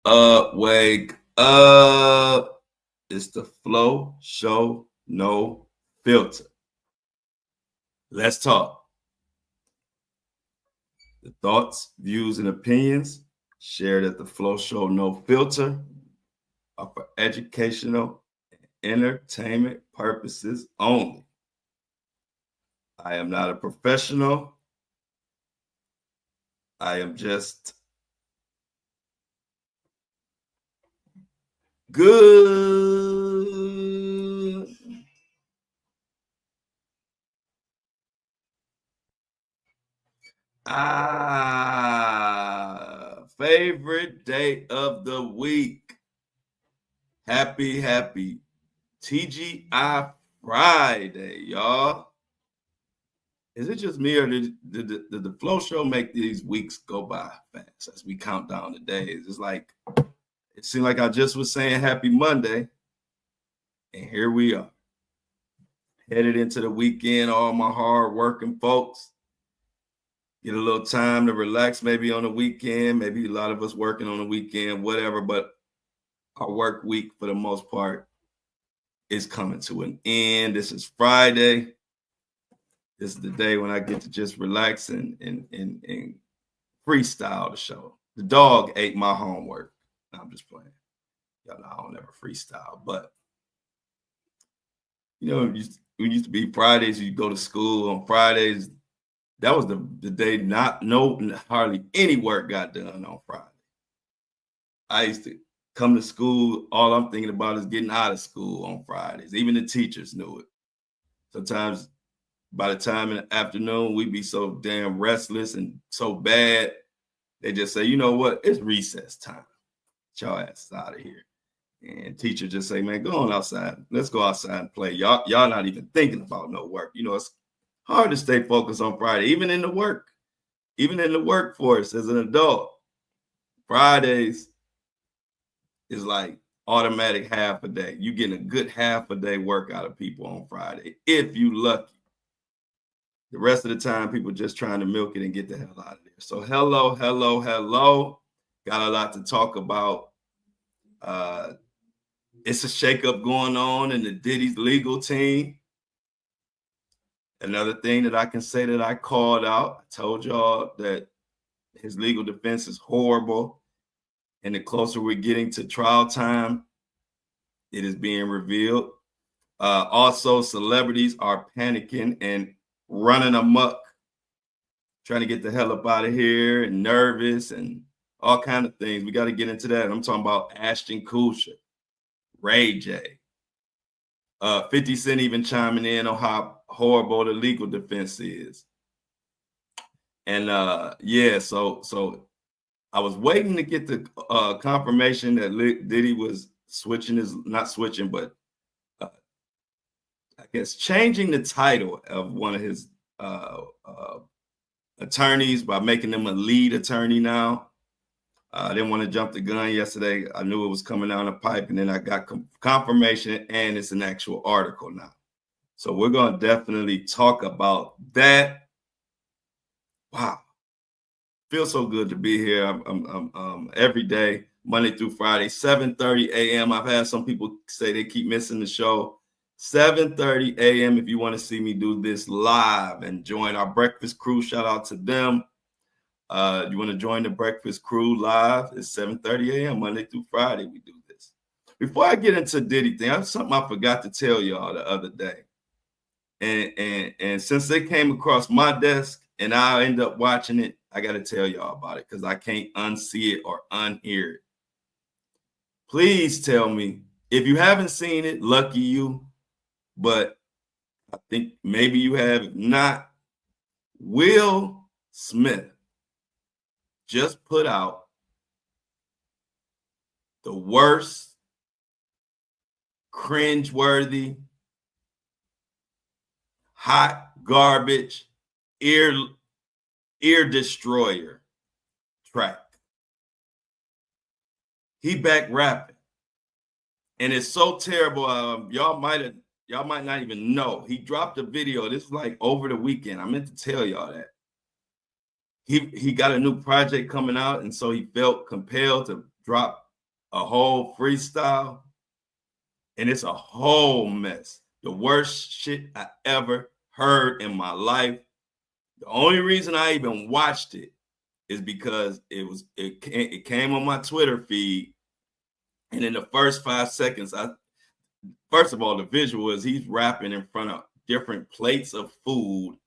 Wake up. It's the Flow Show, no filter. Let's talk. The thoughts, views, and opinions shared at the Flow Show, no filter, are for educational and entertainment purposes only. I am not a professional. I am just good. Favorite day of the week. Happy TGI Friday, y'all. Is it just me or did the Flow Show make these weeks go by fast as we count down the days? It's like, it seemed like I just was saying happy Monday, and here we are. Headed into the weekend, all my hard working folks. Get a little time to relax maybe on the weekend. Maybe a lot of us working on the weekend, whatever, but our work week for the most part is coming to an end. This is Friday. This is the day when I get to just relax and freestyle the show. The dog ate my homework. No, I'm just playing. Y'all know I don't ever freestyle, but you know, it used to be Fridays. You go to school on Fridays. That was the day hardly any work got done on Friday. I used to come to school. All I'm thinking about is getting out of school on Fridays. Even the teachers knew it. Sometimes by the time in the afternoon, we'd be so damn restless and so bad. They just say, you know what? It's recess time. Get y'all asses out of here. And teacher just say, man, go on outside. Let's go outside and play. Y'all not even thinking about no work. You know, it's hard to stay focused on Friday, even in the workforce as an adult. Fridays is like automatic half a day. You getting a good half a day work out of people on Friday, if you lucky. The rest of the time, people just trying to milk it and get the hell out of there. So hello. Got a lot to talk about. It's a shakeup going on in the Diddy's legal team. Another thing that I can say that I called out, I told y'all that his legal defense is horrible. And the closer we're getting to trial time, it is being revealed. Also, celebrities are panicking and running amok, trying to get the hell up out of here and nervous and all kind of things. We got to get into that. I'm talking about Ashton Kutcher, Ray J. 50 Cent even chiming in on how horrible the legal defense is. And so I was waiting to get the confirmation that Diddy was not switching, but I guess changing the title of one of his attorneys by making them a lead attorney now. I didn't want to jump the gun yesterday. I knew it was coming down the pipe, and then I got confirmation, and it's an actual article now. So we're going to definitely talk about that. Wow. Feels so good to be here. I'm every day, Monday through Friday, 7:30 a.m. I've had some people say they keep missing the show. 7:30 a.m. if you want to see me do this live and join our breakfast crew. Shout out to them. You want to join the breakfast crew live? It's 7:30 a.m. Monday through Friday. We do this. Before I get into Diddy thing, that's something I forgot to tell y'all the other day. And since they came across my desk and I end up watching it, I got to tell y'all about it because I can't unsee it or unhear it. Please tell me if you haven't seen it. Lucky you. But I think maybe you have. If not, Will Smith just put out the worst, cringeworthy, hot garbage, ear destroyer track. He back rapping. And it's so terrible. Y'all might not even know. He dropped a video. This was like over the weekend. I meant to tell y'all that. He got a new project coming out, and so he felt compelled to drop a whole freestyle, and it's a whole mess. The worst shit I ever heard in my life. The only reason I even watched it is because it came on my Twitter feed, and in the first 5 seconds, first of all, the visual is he's rapping in front of different plates of food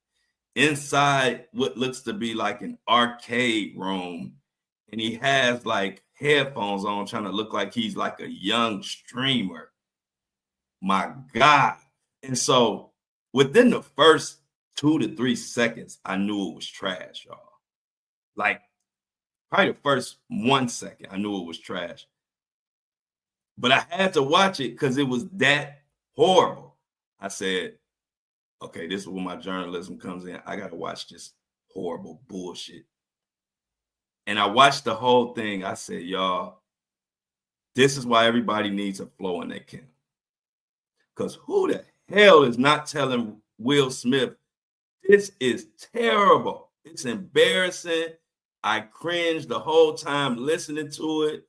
inside what looks to be like an arcade room, and he has like headphones on, trying to look like he's like a young streamer. My God. And so within the first 2 to 3 seconds, I knew it was trash, y'all. Like probably the first 1 second, I knew it was trash. But I had to watch it because it was that horrible. I said, okay, this is where my journalism comes in. I got to watch this horrible bullshit. And I watched the whole thing. I said, y'all, this is why everybody needs a flow in their camp. Because who the hell is not telling Will Smith, this is terrible. It's embarrassing. I cringed the whole time listening to it.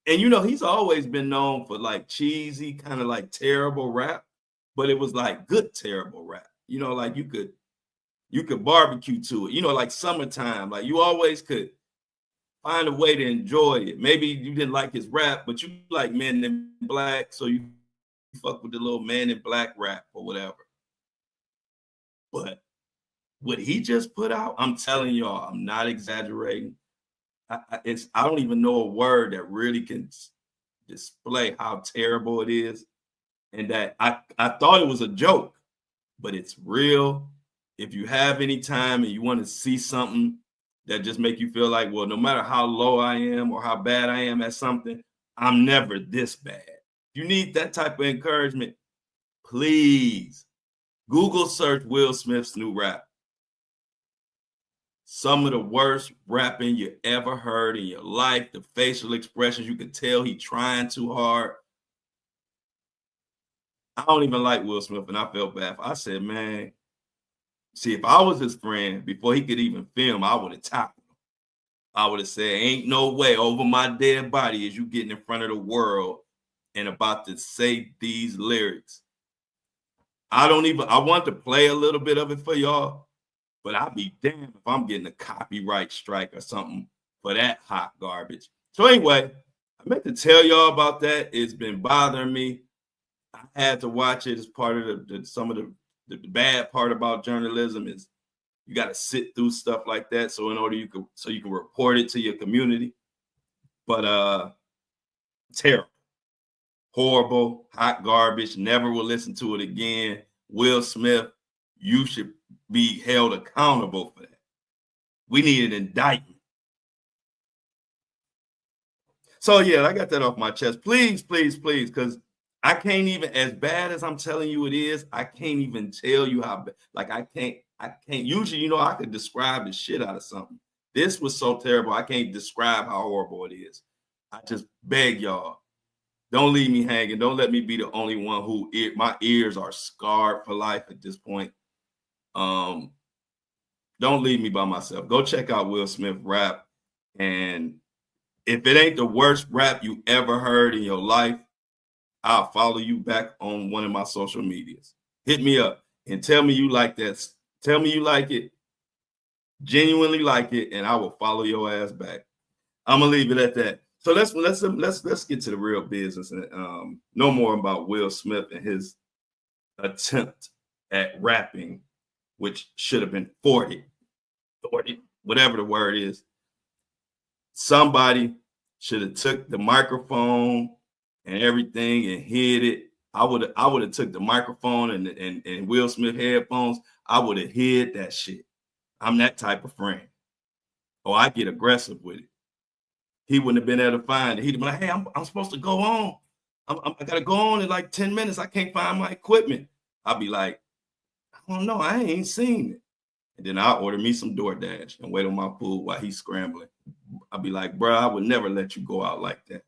And, you know, he's always been known for like cheesy, kind of like terrible rap, but it was like good, terrible rap. You know, like you could barbecue to it, you know, like summertime, like you always could find a way to enjoy it. Maybe you didn't like his rap, but you like Men in Black, so you fuck with the little Man in Black rap or whatever. But what he just put out, I'm telling y'all, I'm not exaggerating. I don't even know a word that really can display how terrible it is. And that I thought it was a joke, but it's real. If you have any time and you want to see something that just make you feel like, well, no matter how low I am or how bad I am at something, I'm never this bad. You need that type of encouragement, please Google search Will Smith's new rap. Some of the worst rapping you ever heard in your life. The facial expressions, you can tell he trying too hard. I don't even like Will Smith, and I felt bad. I said, man, see, if I was his friend, before he could even film, I would have tackled him. I would have said, ain't no way over my dead body is you getting in front of the world and about to say these lyrics. I want to play a little bit of it for y'all, but I'll be damned if I'm getting a copyright strike or something for that hot garbage. So anyway, I meant to tell y'all about that. It's been bothering me. I had to watch it as part of some of the bad part about journalism is you got to sit through stuff like that. So in order you can report it to your community. But terrible, horrible, hot garbage. Never will listen to it again. Will Smith, you should be held accountable for that. We need an indictment. So yeah, I got that off my chest. Please, please, please, because I can't even, as bad as I'm telling you it is, I can't even tell you how bad. Like I can't usually, you know, I could describe the shit out of something. This was so terrible. I can't describe how horrible it is. I just beg y'all, don't leave me hanging. Don't let me be the only one who my ears are scarred for life at this point. Don't leave me by myself. Go check out Will Smith rap. And if it ain't the worst rap you ever heard in your life, I'll follow you back on one of my social medias. Hit me up and tell me you like that. Tell me you like it, genuinely like it, and I will follow your ass back. I'm gonna leave it at that. So let's get to the real business and no more about Will Smith and his attempt at rapping, which should have been 40, whatever the word is. Somebody should have took the microphone and everything and hid it. I would have took the microphone and Will Smith headphones. I would have hid that shit. I'm that type of friend. Oh, I get aggressive with it. He wouldn't have been able to find it. He'd be like, hey, I'm supposed to go on. I got to go on in like 10 minutes. I can't find my equipment. I'll be like, I don't know. I ain't seen it. And then I'll order me some DoorDash and wait on my food while he's scrambling. I'll be like, bro, I would never let you go out like that.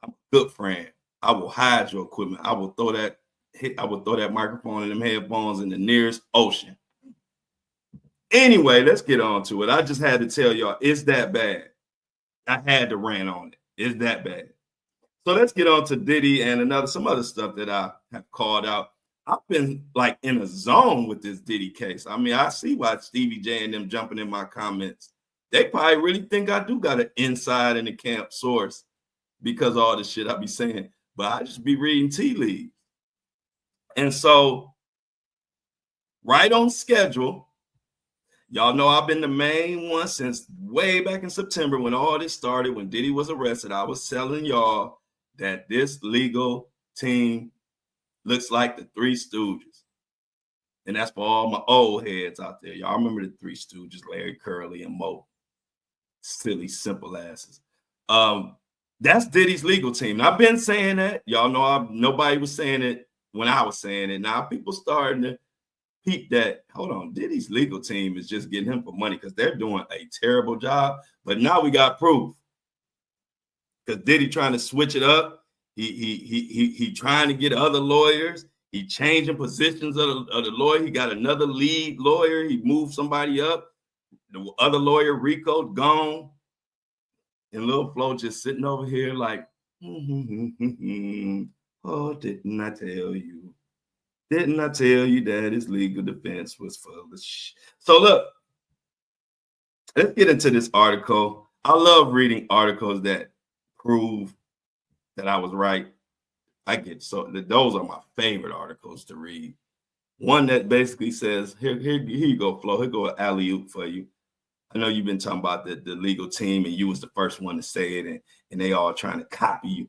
I'm a good friend. I will hide your equipment. I will throw that microphone and them headphones in the nearest ocean. Anyway, let's get on to it. I just had to tell y'all, it's that bad. I had to rant on it. It's that bad. So let's get on to Diddy and some other stuff that I have called out. I've been like in a zone with this Diddy case. I mean, I see why Stevie J and them jumping in my comments. They probably really think I do got an inside in the camp source because of all the shit I be saying. But I just be reading tea leaves. And so, right on schedule, y'all know I've been the main one since way back in September when all this started, when Diddy was arrested. I was telling y'all that this legal team looks like the Three Stooges. And that's for all my old heads out there. Y'all remember the Three Stooges, Larry, Curly, and Moe. Silly, simple asses. That's Diddy's legal team. And I've been saying that. Y'all know nobody was saying it when I was saying it. Now people starting to peep that, hold on, Diddy's legal team is just getting him for money because they're doing a terrible job. But now we got proof. Because Diddy trying to switch it up. He trying to get other lawyers. He changing positions of the lawyer. He got another lead lawyer. He moved somebody up. The other lawyer, Rico, gone. And Lil Flo just sitting over here like, oh, didn't I tell you? Didn't I tell you that his legal defense was full of shit? So look, let's get into this article. I love reading articles that prove that I was right. Those are my favorite articles to read. One that basically says, here you go, Flo. Here go an alley-oop for you. I know you've been talking about the legal team and you was the first one to say it and they all trying to copy you.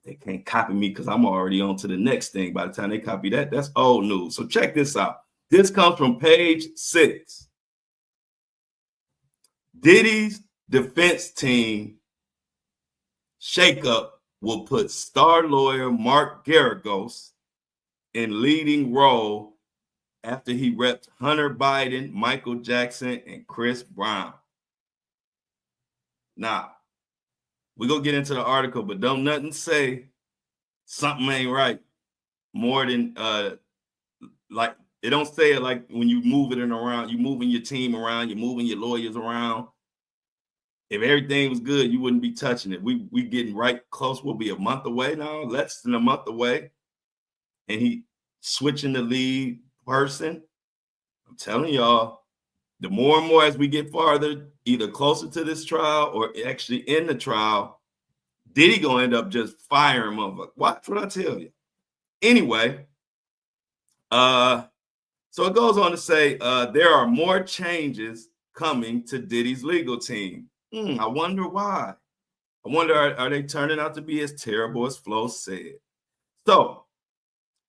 They can't copy me because I'm already on to the next thing. By the time they copy that, that's old news. So check this out. This comes from page 6. Diddy's defense team shakeup will put star lawyer Mark Garagos in leading role after he repped Hunter Biden, Michael Jackson, and Chris Brown. Now, we're going to get into the article, but don't nothing say something ain't right more than, like, it don't say it like when you moving it around, you moving your team around, you're moving your lawyers around. If everything was good, you wouldn't be touching it. We getting right close. We'll be a month away now, less than a month away. And he switching the lead person. I'm telling y'all, the more and more as we get farther, either closer to this trial or actually in the trial, Diddy gonna end up just firing motherfucker. Watch what I tell you. Anyway, so it goes on to say there are more changes coming to Diddy's legal team. I wonder why. I wonder, are they turning out to be as terrible as Flo said? So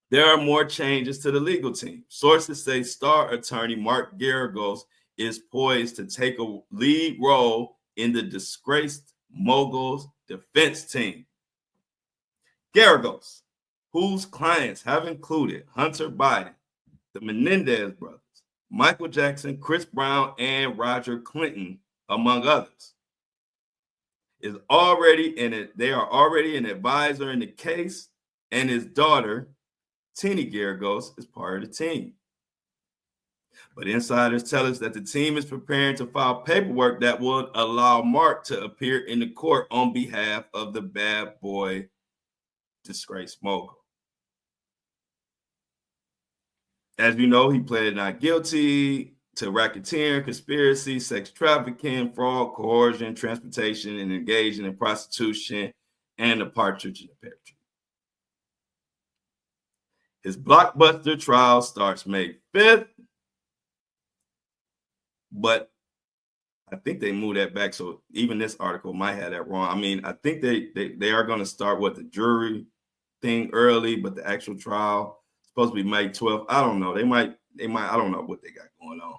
there are more changes to the legal team. Sources say star attorney Mark Garagos is poised to take a lead role in the disgraced mogul's defense team. Garagos, whose clients have included Hunter Biden, the Menendez brothers, Michael Jackson, Chris Brown, and Roger Clinton, among others, they are already an advisor in the case, and his daughter, Tini Garagos, is part of the team. But insiders tell us that the team is preparing to file paperwork that would allow Mark to appear in the court on behalf of the bad boy disgraced mogul. As you know, he pleaded not guilty to racketeering, conspiracy, sex trafficking, fraud, coercion, transportation, and engaging in prostitution, and the partridge in the pear tree. His blockbuster trial starts May 5th, but I think they moved that back. So even this article might have that wrong. I mean, I think they are going to start the jury thing early, but the actual trial is supposed to be May 12th. I don't know. They might, I don't know what they got going on.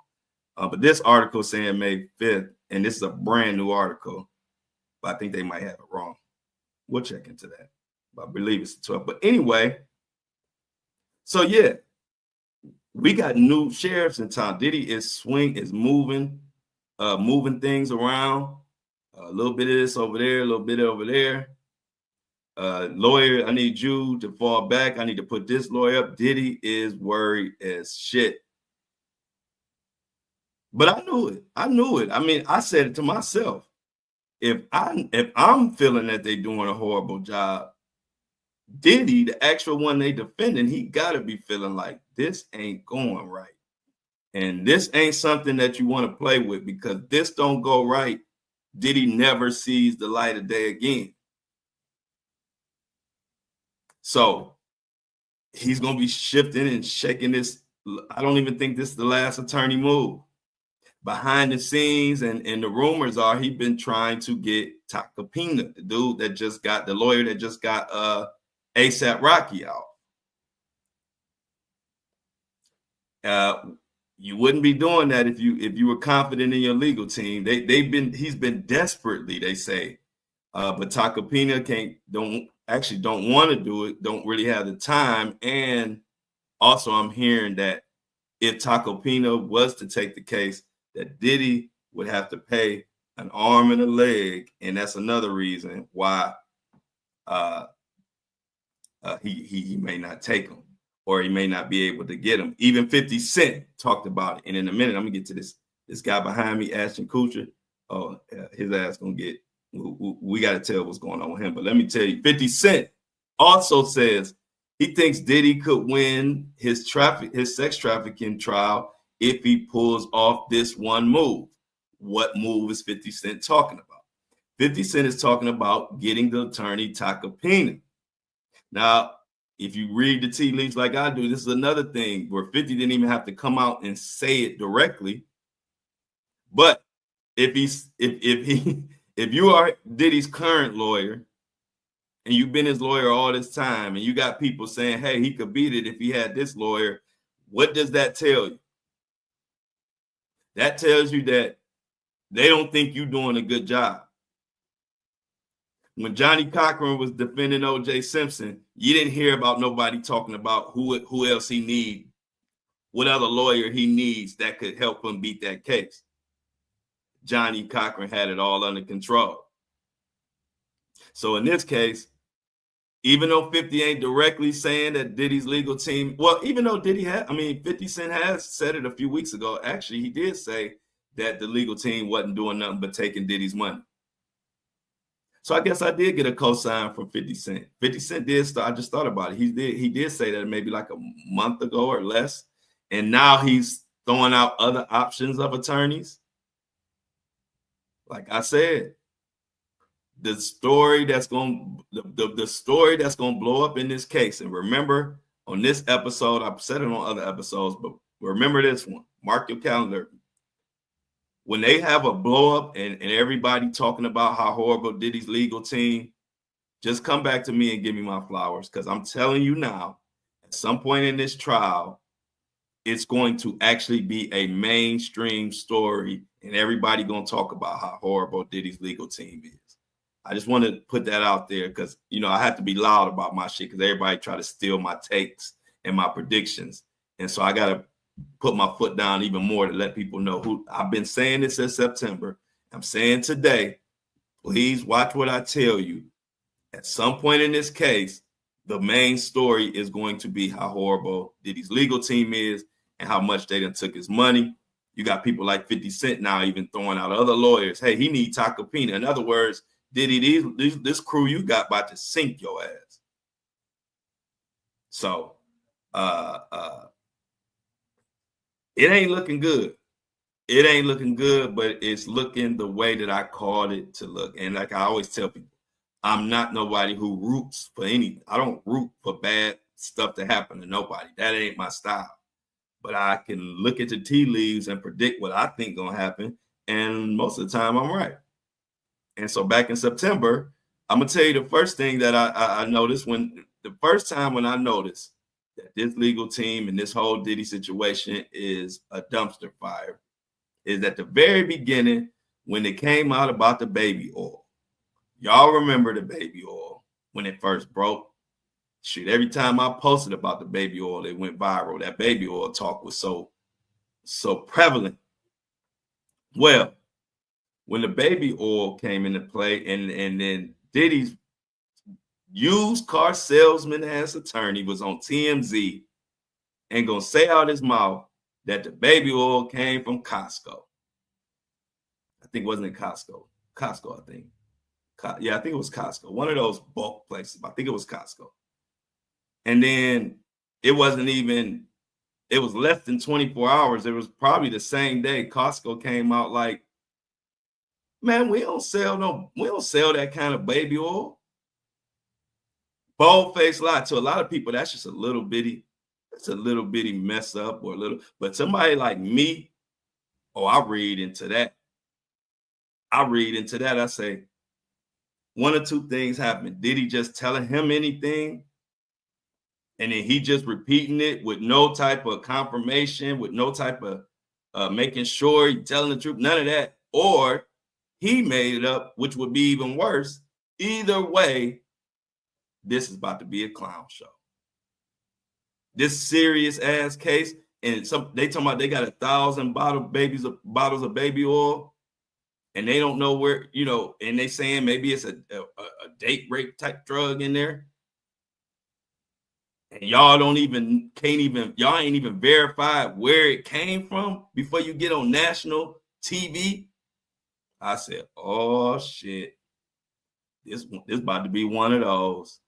But this article is saying May 5th, and this is a brand new article, but I think they might have it wrong. We'll check into that. But I believe it's the 12th. But anyway, so yeah, we got new sheriffs in town. Diddy is moving things around. A little bit of this over there, a little bit over there. Lawyer, I need you to fall back. I need to put this lawyer up. Diddy is worried as shit. But I knew it. I mean, I said it to myself. if I'm feeling that they're doing a horrible job, Diddy, the actual one they defending, he gotta be feeling like this ain't going right. And this ain't something that you want to play with, because this don't go right, Diddy never sees the light of day again. So he's going to be shifting and shaking this. I don't even think this is the last attorney move. Behind the scenes, and the rumors are he's been trying to get talkin, the dude that just got, the lawyer that just got ASAP Rocky out. You wouldn't be doing that if you were confident in your legal team. He's been desperately, they say, but talkin don't want to do it, don't really have the time. And also I'm hearing that if talkin was to take the case, that Diddy would have to pay an arm and a leg, and that's another reason why he may not take them, or he may not be able to get them. Even 50 Cent talked about it. And in a minute, I'm gonna get to this guy behind me, Ashton Kutcher. Oh, his ass gonna get. We got to tell what's going on with him. But let me tell you, 50 Cent also says he thinks Diddy could win his sex trafficking trial if he pulls off this one move. What move is 50 Cent talking about? 50 Cent is talking about getting the attorney talkin. Now, if you read the tea leaves like I do, this is another thing where 50 didn't even have to come out and say it directly. But if you are Diddy's current lawyer, and you've been his lawyer all this time, and you got people saying, hey, he could beat it if he had this lawyer, what does that tell you? That tells you that they don't think you're doing a good job. When Johnny Cochran was defending O.J. Simpson, you didn't hear about nobody talking about who else he needs, what other lawyer he needs that could help him beat that case. Johnny Cochran had it all under control. So in this case, even though 50 ain't directly saying that Diddy's legal team, well, even though 50 Cent has said it a few weeks ago, actually, he did say that the legal team wasn't doing nothing but taking Diddy's money. So I guess I did get a cosign from 50 Cent. 50 Cent did start, I just thought about it. He did say that maybe like a month ago or less. And now he's throwing out other options of attorneys. Like I said, the story that's going to blow up in this case. And remember, on this episode, I've said it on other episodes, but remember this one. Mark your calendar. When they have a blow up and everybody talking about how horrible Diddy's legal team, just come back to me and give me my flowers. Because I'm telling you now, at some point in this trial, it's going to actually be a mainstream story, and everybody going to talk about how horrible Diddy's legal team is. I just want to put that out there because, I have to be loud about my shit because everybody try to steal my takes and my predictions. And so I got to put my foot down even more to let people know who I've been saying this in September. I'm saying today, please watch what I tell you. At some point in this case, the main story is going to be how horrible Diddy's legal team is and how much they done took his money. You got people like 50 Cent now even throwing out other lawyers. Hey, he need talkin. In other words, Diddy, this crew you got about to sink your ass. So it ain't looking good. It ain't looking good, but it's looking the way that I called it to look. And like I always tell people, I'm not nobody who roots for anything. I don't root for bad stuff to happen to nobody. That ain't my style. But I can look at the tea leaves and predict what I think gonna happen. And most of the time I'm right. And so back in September, I'm gonna tell you the first thing that I noticed the first time when I noticed that this legal team and this whole Diddy situation is a dumpster fire is at the very beginning when it came out about the baby oil. Y'all remember the baby oil when it first broke? Shoot, every time I posted about the baby oil, it went viral. That baby oil talk was so prevalent. Well, when the baby oil came into play and then Diddy's used car salesman as attorney was on TMZ and gonna say out his mouth that the baby oil came from Costco. I think it wasn't in Costco. Costco, I think. Yeah, I think it was Costco. One of those bulk places. I think it was Costco. And then it wasn't even, it was less than 24 hours. It was probably the same day Costco came out like, man, we don't sell that kind of baby oil. Bold-faced lie. To a lot of people, that's just a little bitty mess up or a little, but somebody like me, I read into that. I say, one or two things happened. Did he just telling him anything? And then he just repeating it with no type of confirmation, with no type of making sure he's telling the truth, none of that. Or he made it up, which would be even worse. Either way, this is about to be a clown show. This serious ass case, and they talking about they got 1,000 bottles of baby oil, and they don't know where, and they saying maybe it's a date rape type drug in there. And y'all ain't even verified where it came from before you get on national TV. I said, oh shit, this about to be one of those.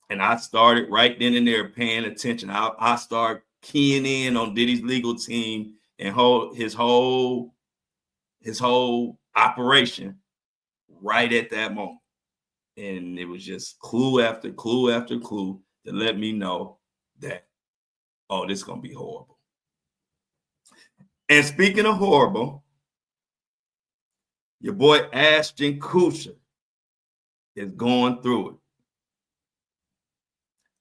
And I started right then and there paying attention. I started keying in on Diddy's legal team and his whole operation right at that moment. And it was just clue after clue after clue to let me know that, this is going to be horrible. And speaking of horrible, your boy Ashton Kutcher is going through it.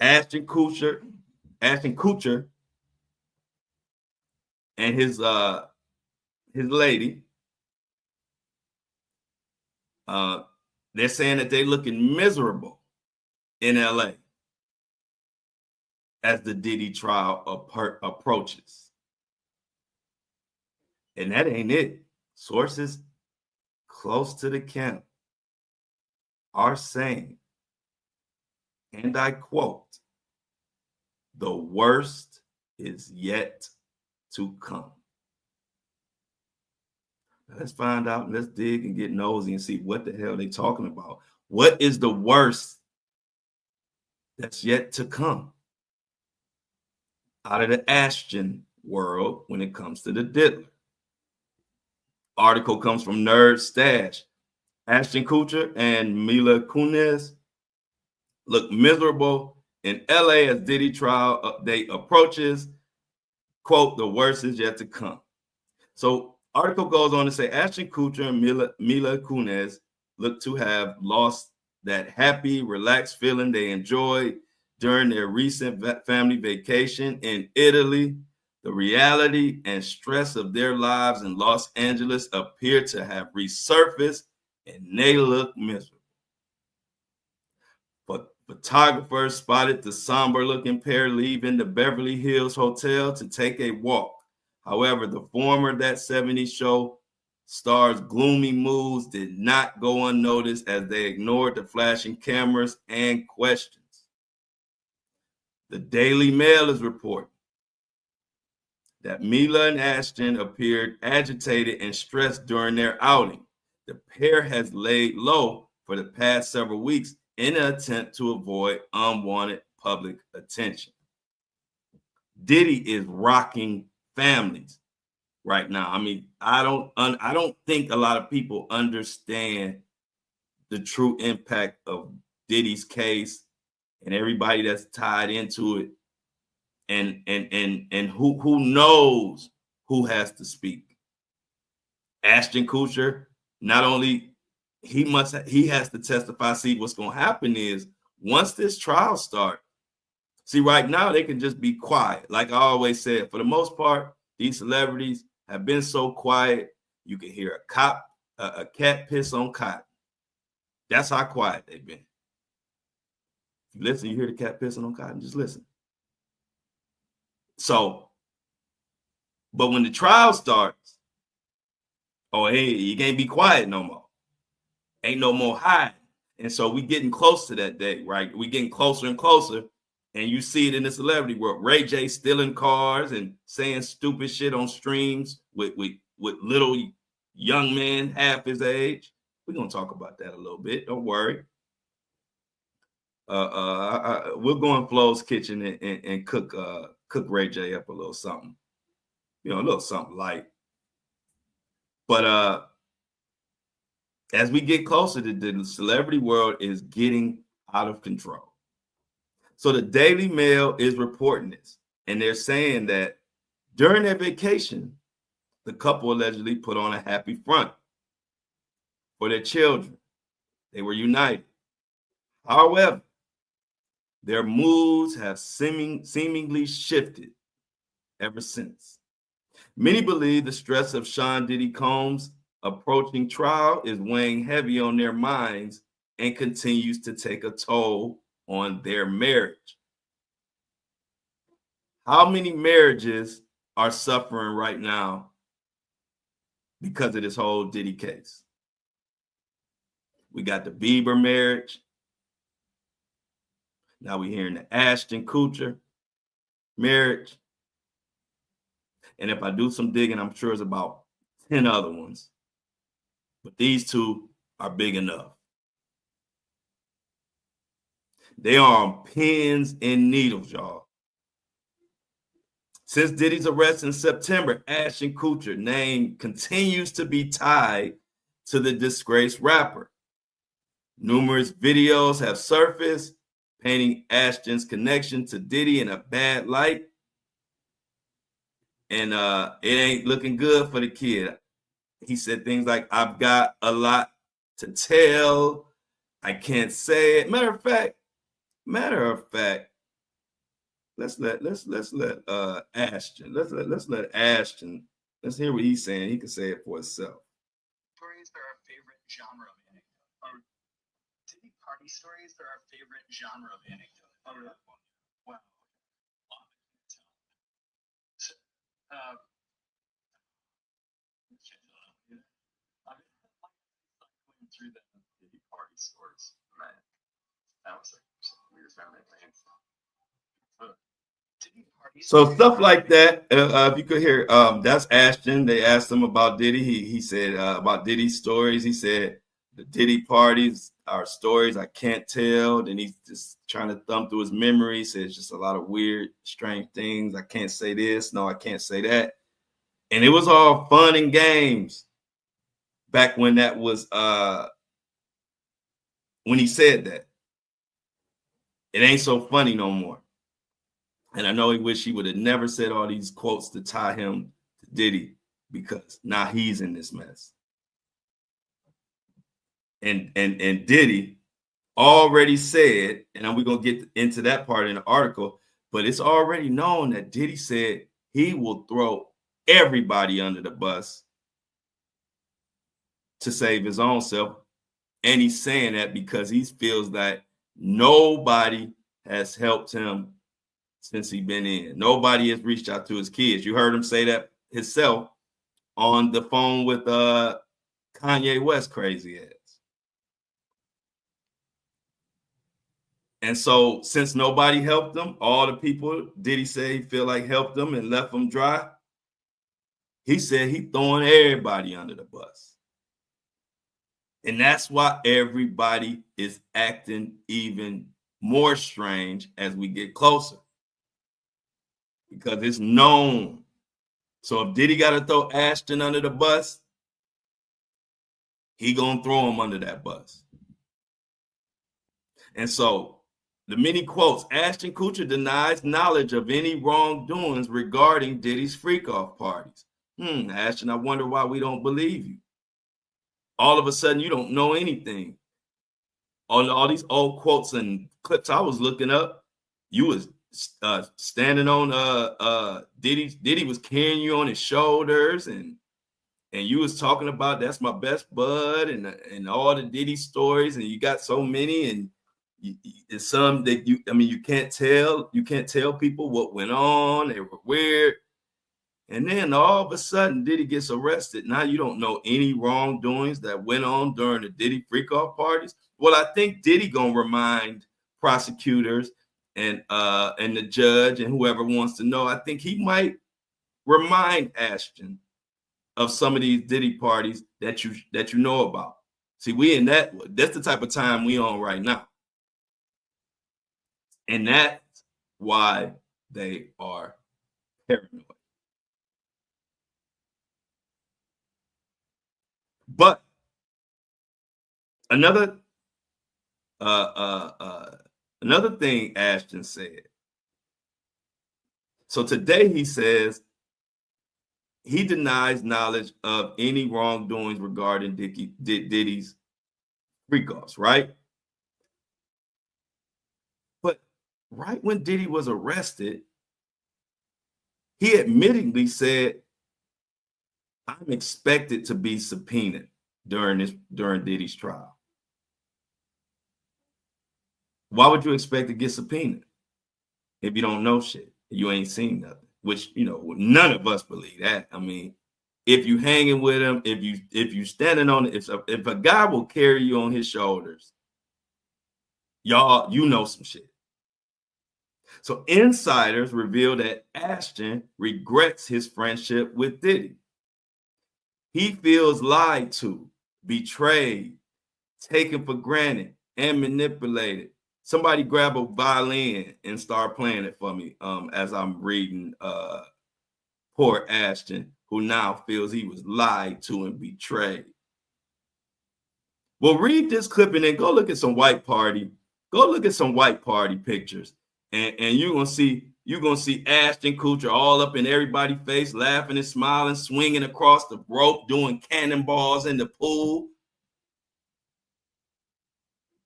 Ashton Kutcher and his lady, they're saying that they're looking miserable in LA as the Diddy trial approaches. And that ain't it. Sources close to the camp are saying, and I quote, "The worst is yet to come." Now let's find out, let's dig and get nosy and see what the hell they talking about. What is the worst that's yet to come out of the Ashton world when it comes to the diddler? Article comes from Nerd Stash. Ashton Kutcher and Mila Kunis look miserable in LA as Diddy trial update approaches. Quote, "The worst is yet to come." So article goes on to say Ashton Kutcher and Mila Kunis look to have lost that happy, relaxed feeling they enjoyed during their recent family vacation in Italy. The reality and stress of their lives in Los Angeles appear to have resurfaced, and they look miserable. But photographers spotted the somber-looking pair leaving the Beverly Hills Hotel to take a walk. However, the former That 70s Show star's gloomy moods did not go unnoticed as they ignored the flashing cameras and questions. The Daily Mail is reporting that Mila and Ashton appeared agitated and stressed during their outing. The pair has laid low for the past several weeks in an attempt to avoid unwanted public attention. Diddy is rocking families right now. I mean, I don't think a lot of people understand the true impact of Diddy's case and everybody that's tied into it, and who knows who has to speak. Ashton Kutcher, not only he has to testify. See, what's going to happen is once this trial starts, see, right now they can just be quiet. Like I always said, for the most part, these celebrities have been so quiet, you can hear a cat piss on cotton. That's how quiet they've been. If you listen, you hear the cat pissing on cotton, just listen. So, but when the trial starts, hey, you can't be quiet no more. Ain't no more hiding. And so we getting close to that day, right? We getting closer and closer. And you see it in the celebrity world. Ray J stealing cars and saying stupid shit on streams with little young men half his age. We're gonna talk about that a little bit. Don't worry. We'll go in Flo's kitchen and cook Ray J up a little something, a little something light. But as we get closer, the celebrity world is getting out of control. So the Daily Mail is reporting this, and they're saying that during their vacation, the couple allegedly put on a happy front for their children. They were united. However, their moods have seemingly shifted ever since. Many believe the stress of Sean Diddy Combs' approaching trial is weighing heavy on their minds and continues to take a toll on their marriage. How many marriages are suffering right now because of this whole Diddy case? We got the Bieber marriage. Now we're hearing the Ashton Kutcher marriage. And if I do some digging, I'm sure it's about 10 other ones. But these two are big enough. They are on pins and needles, y'all. Since Diddy's arrest in September, Ashton Kutcher name continues to be tied to the disgraced rapper. Numerous videos have surfaced painting Ashton's connection to Diddy in a bad light. And it ain't looking good for the kid. He said things like, "I've got a lot to tell. I can't say it." Matter of fact, let's let Ashton. Let's let Ashton. Let's hear what he's saying. He can say it for himself. Stories are our favorite genre of anecdote. Diddy party stories are our favorite genre of anecdote. Wow. Through the Diddy party stories, man, that was like some weird family thing. So stuff like that. If you could hear, that's Ashton. They asked him about Diddy. He said about Diddy's stories. He said the Diddy parties are stories I can't tell. Then he's just trying to thumb through his memory. He says just a lot of weird, strange things. I can't say this. No, I can't say that. And it was all fun and games back when that was when he said that. It ain't so funny no more. And I know he wish he would have never said all these quotes to tie him to Diddy, because now he's in this mess. And Diddy already said, and we're going to get into that part in the article, but it's already known that Diddy said he will throw everybody under the bus to save his own self. And he's saying that because he feels that nobody has helped him since he's been in. Nobody has reached out to his kids. You heard him say that himself on the phone with Kanye West, crazy ass. And so since nobody helped him, all the people Diddy say he feel like helped him and left him dry, he said he throwing everybody under the bus. And that's why everybody is acting even more strange as we get closer, because it's known. So if Diddy got to throw Ashton under the bus, he gonna throw him under that bus. And so the many quotes: Ashton Kutcher denies knowledge of any wrongdoings regarding Diddy's freak-off parties. Ashton, I wonder why we don't believe you. All of a sudden, you don't know anything. All these old quotes and clips I was looking up, you was standing on Diddy was carrying you on his shoulders, and you was talking about that's my best bud and all the Diddy stories, and you got so many, and it's some that you can't tell people what went on. They were weird. And then all of a sudden Diddy gets arrested. Now you don't know any wrongdoings that went on during the Diddy freak-off parties. Well, I think Diddy gonna remind prosecutors and the judge and whoever wants to know. I think he might remind Ashton of some of these Diddy parties that you know about. See, we in that's the type of time we on right now. And that's why they are paranoid. But another another thing Ashton said. So today he says he denies knowledge of any wrongdoings regarding Diddy's freak-offs, right? But right when Diddy was arrested, he admittedly said, I'm expected to be subpoenaed during Diddy's trial. Why would you expect to get subpoenaed if you don't know shit? You ain't seen nothing, which, you know, none of us believe that. I mean, if you hanging with him, if you standing on it, if a guy will carry you on his shoulders, y'all, you know some shit. So insiders reveal that Ashton regrets his friendship with Diddy. He feels lied to, betrayed, taken for granted, and manipulated. Somebody grab a violin and start playing it for me as I'm reading poor Ashton, who now feels he was lied to and betrayed. Well, read this clip and then go look at some white party. Go look at some white party pictures, and you're gonna see Ashton Kutcher all up in everybody's face, laughing and smiling, swinging across the rope, doing cannonballs in the pool.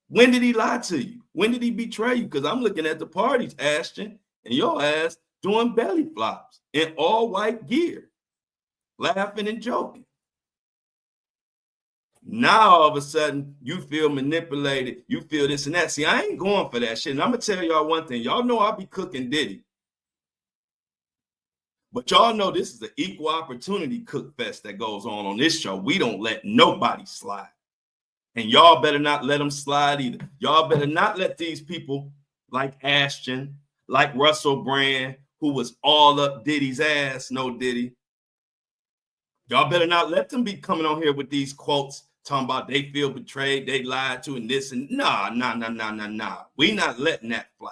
When did he lie to you? When did he betray you? Because I'm looking at the parties, Ashton, and your ass doing belly flops in all white gear, laughing and joking. Now all of a sudden you feel manipulated, you feel this and that. See, I ain't going for that shit. And I'm gonna tell y'all one thing. Y'all know I'll be cooking Diddy. But y'all know this is the equal opportunity cook fest that goes on this show. We don't let nobody slide. And y'all better not let them slide either. Y'all better not let these people like Ashton, like Russell Brand, who was all up Diddy's ass, no Diddy. Y'all better not let them be coming on here with these quotes talking about they feel betrayed, they lied to, and this and nah. We not letting that fly.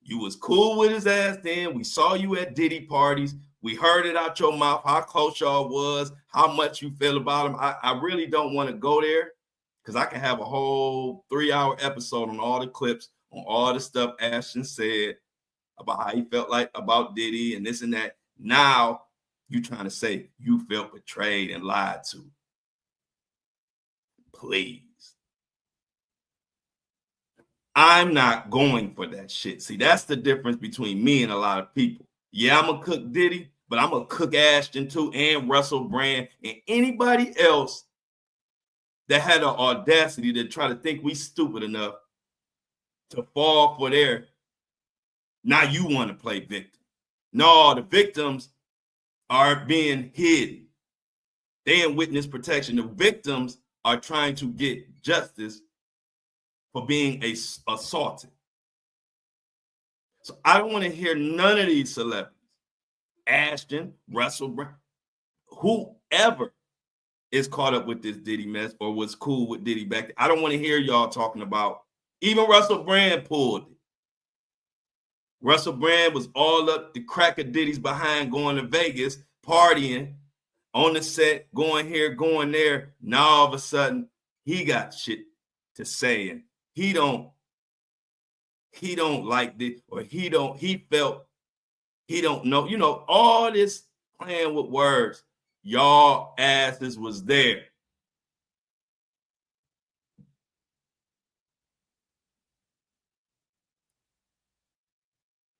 You was cool with his ass then. We saw you at Diddy parties. We heard it out your mouth how close y'all was, how much you feel about him. I really don't want to go there because I can have a whole 3-hour episode on all the clips, on all the stuff Ashton said about how he felt like about Diddy and this and that. Now you trying to say you felt betrayed and lied to. Please. I'm not going for that shit. See, that's the difference between me and a lot of people. Yeah, I'm going to cook Diddy, but I'm going to cook Ashton too, and Russell Brand, and anybody else that had the audacity to try to think we stupid enough to fall for their, now you want to play victim. No, the victims are being hidden. They in witness protection. The victims are trying to get justice for being assaulted. So I don't want to hear none of these celebrities, Ashton, Russell Brand, whoever is caught up with this Diddy mess or was cool with Diddy back then. I don't want to hear y'all talking about, even Russell Brand pulled it. Russell Brand was all up the crack of Diddy's behind, going to Vegas, partying on the set, going here, going there. Now all of a sudden he got shit to say, and he don't like this, or he felt he don't know, you know, all this playing with words. Y'all asses was there.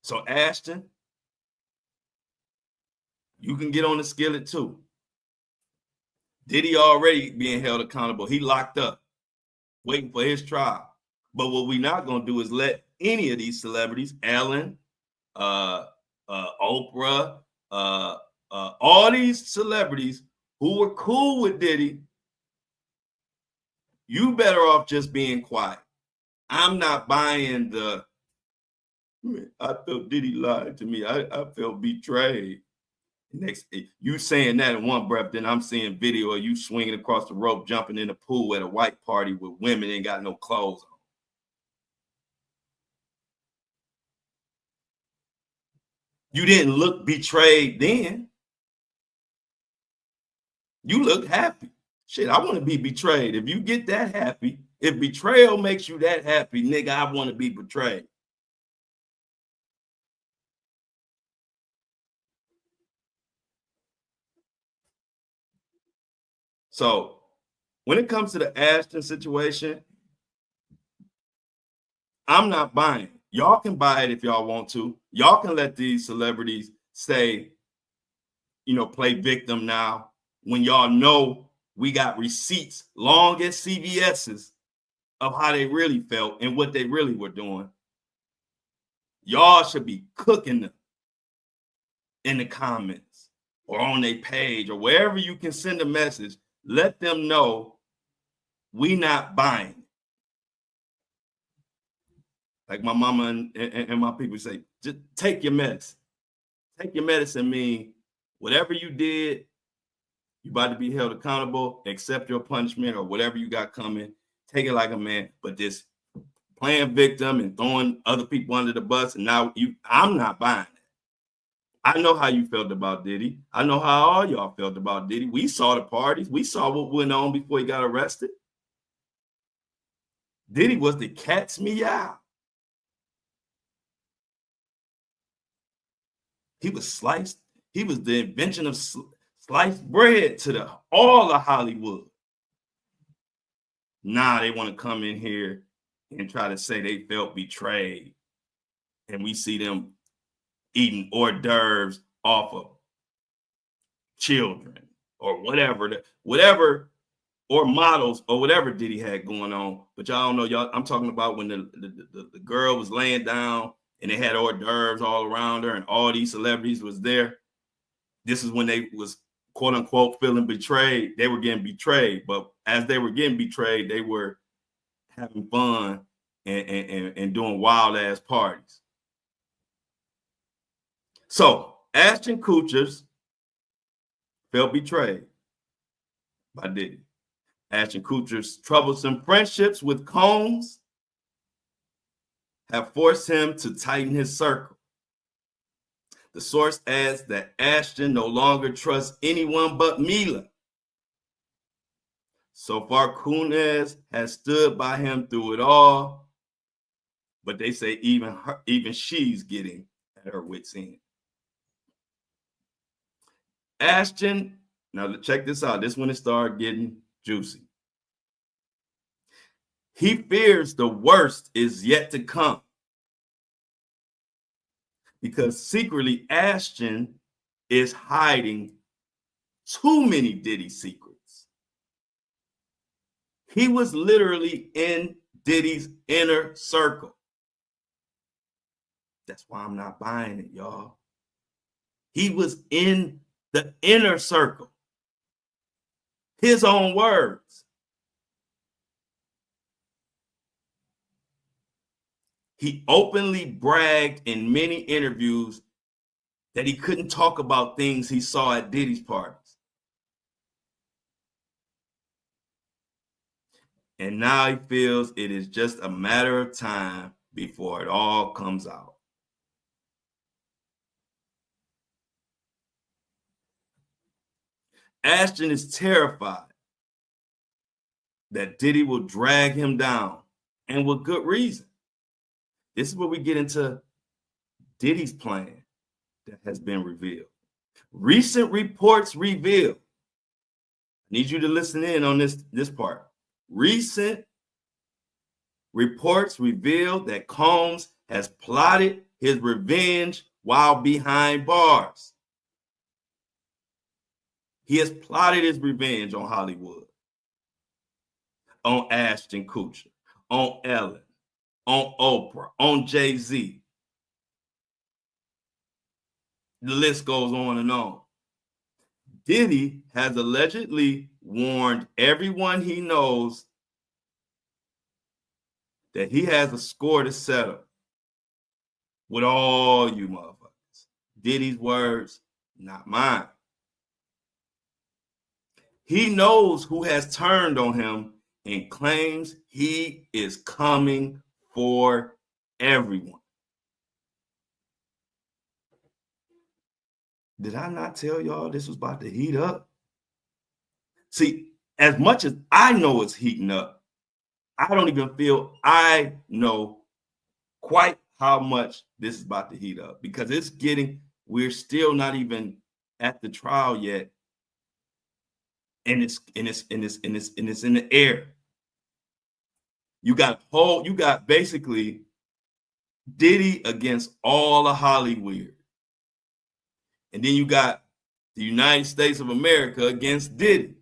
So Ashton, you can get on the skillet too. Diddy already being held accountable. He locked up, waiting for his trial. But what we're not going to do is let any of these celebrities, Ellen, Oprah, all these celebrities who were cool with Diddy, you better off just being quiet. I'm not buying the, I felt Diddy lied to me. I felt betrayed. Next, you saying that in one breath, then I'm seeing video of you swinging across the rope, jumping in the pool at a white party with women ain't got no clothes on. You didn't look betrayed then. You look happy. Shit, I want to be betrayed. If you get that happy, if betrayal makes you that happy, nigga, I want to be betrayed. So when it comes to the Ashton situation, I'm not buying. Y'all can buy it if y'all want to. Y'all can let these celebrities say, play victim now when y'all know we got receipts long as CVS's of how they really felt and what they really were doing. Y'all should be cooking them in the comments or on their page or wherever you can send a message. Let them know we not buying. Like my mama and my people say, just take your medicine. Take your medicine mean whatever you did, you about to be held accountable, accept your punishment or whatever you got coming. Take it like a man. But this playing victim and throwing other people under the bus, and now I'm not buying it. I know how you felt about Diddy. I know how all y'all felt about Diddy. We saw the parties. We saw what went on before he got arrested. Diddy was the cat's meow. He was sliced. He was the invention of sliced bread to all of Hollywood. Nah, they want to come in here and try to say they felt betrayed. And we see them eating hors d'oeuvres off of children or whatever, or models or whatever Diddy had going on. But y'all don't know, y'all. I'm talking about when the girl was laying down and they had hors d'oeuvres all around her and all these celebrities was there. This is when they was quote unquote feeling betrayed. They were getting betrayed, but as they were getting betrayed, they were having fun and doing wild ass parties. So Ashton Kutcher felt betrayed by Diddy. Ashton Kutcher's troublesome friendships with Combs have forced him to tighten his circle. The source adds that Ashton no longer trusts anyone but Mila. So far, Kunez has stood by him through it all, but they say even she's getting at her wits' end. Ashton, now check this out. This when it started getting juicy. He fears the worst is yet to come because secretly Ashton is hiding too many Diddy secrets. He was literally in Diddy's inner circle. That's why I'm not buying it, y'all. He was in the inner circle. His own words. He openly bragged in many interviews that he couldn't talk about things he saw at Diddy's parties. And now he feels it is just a matter of time before it all comes out. Ashton is terrified that Diddy will drag him down, and with good reason. This is where we get into Diddy's plan that has been revealed. Recent reports reveal, I need you to listen in on this part. Recent reports reveal that Combs has plotted his revenge while behind bars. He has plotted his revenge on Hollywood, on Ashton Kutcher, on Ellen, on Oprah, on Jay-Z. The list goes on and on. Diddy has allegedly warned everyone he knows that he has a score to settle with all you motherfuckers. Diddy's words, not mine. He knows who has turned on him and claims he is coming for everyone. Did I not tell y'all this was about to heat up? See, as much as I know it's heating up, I don't even feel I know quite how much this is about to heat up, because we're still not even at the trial yet. And it's in the air. You got basically Diddy against all of Hollywood. And then you got the United States of America against Diddy.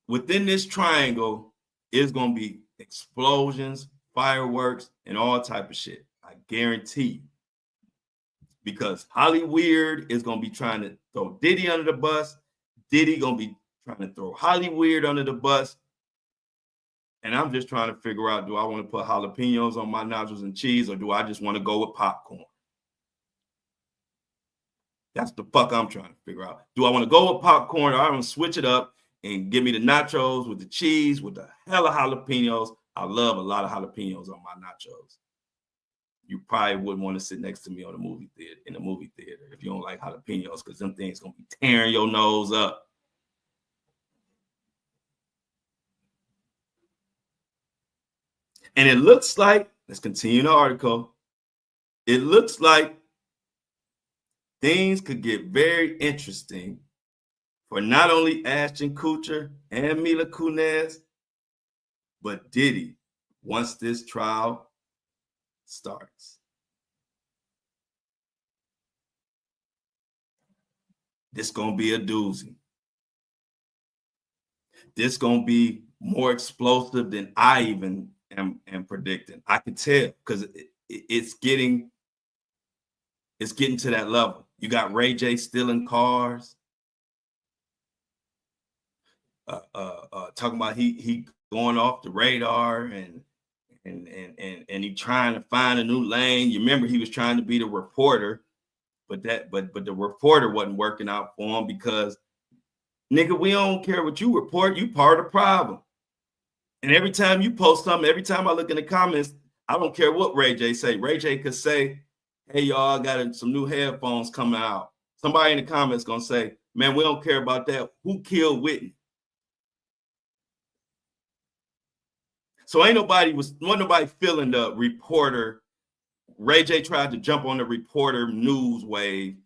Within this triangle is going to be explosions, fireworks, and all type of shit. I guarantee you. Because Hollywood is going to be trying to throw Diddy under the bus. Diddy going to be trying to throw Hollywood under the bus. And I'm just trying to figure out, do I want to put jalapenos on my nachos and cheese, or do I just want to go with popcorn? That's the fuck I'm trying to figure out. Do I want to go with popcorn, or I want to switch it up and give me the nachos with the cheese, with the hella jalapenos? I love a lot of jalapenos on my nachos. You probably wouldn't want to sit next to me in the movie theater if you don't like jalapenos, because them things gonna be tearing your nose up. And it looks like, let's continue the article. It looks like things could get very interesting for not only Ashton Kutcher and Mila Kunis, but Diddy once this trial starts. This gonna be a doozy. This gonna be more explosive than I even am predicting. I can tell, because it's getting to that level. You got Ray J stealing cars, talking about he going off the radar, and he trying to find a new lane. You remember he was trying to be the reporter, but the reporter wasn't working out for him, because nigga, we don't care what you report. You part of the problem. And every time you post something, every time I look in the comments, I don't care what Ray J say. Ray J could say, hey, y'all, I got some new headphones coming out. Somebody in the comments gonna say, man, we don't care about that. Who killed Whitney? So wasn't nobody feeling the reporter. Ray J tried to jump on the reporter news wave.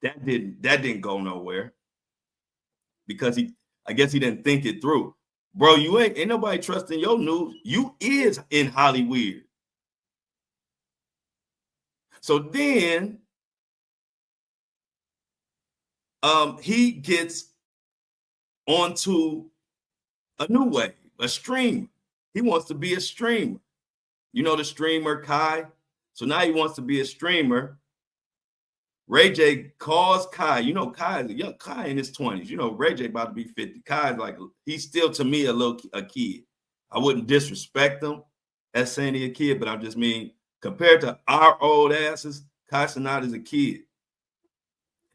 That didn't go nowhere, because I guess he didn't think it through. Bro, you ain't nobody trusting your news. You is in Hollywood. So then he gets onto a new wave, a streamer. He wants to be a streamer. You know the streamer Kai? So now he wants to be a streamer. Ray J calls Kai. You know, Kai is a young Kai in his 20s. You know, Ray J about to be 50. Kai's like, he's still to me a kid. I wouldn't disrespect him as saying he's a kid, but I just mean, compared to our old asses, Kai Cenat is a kid.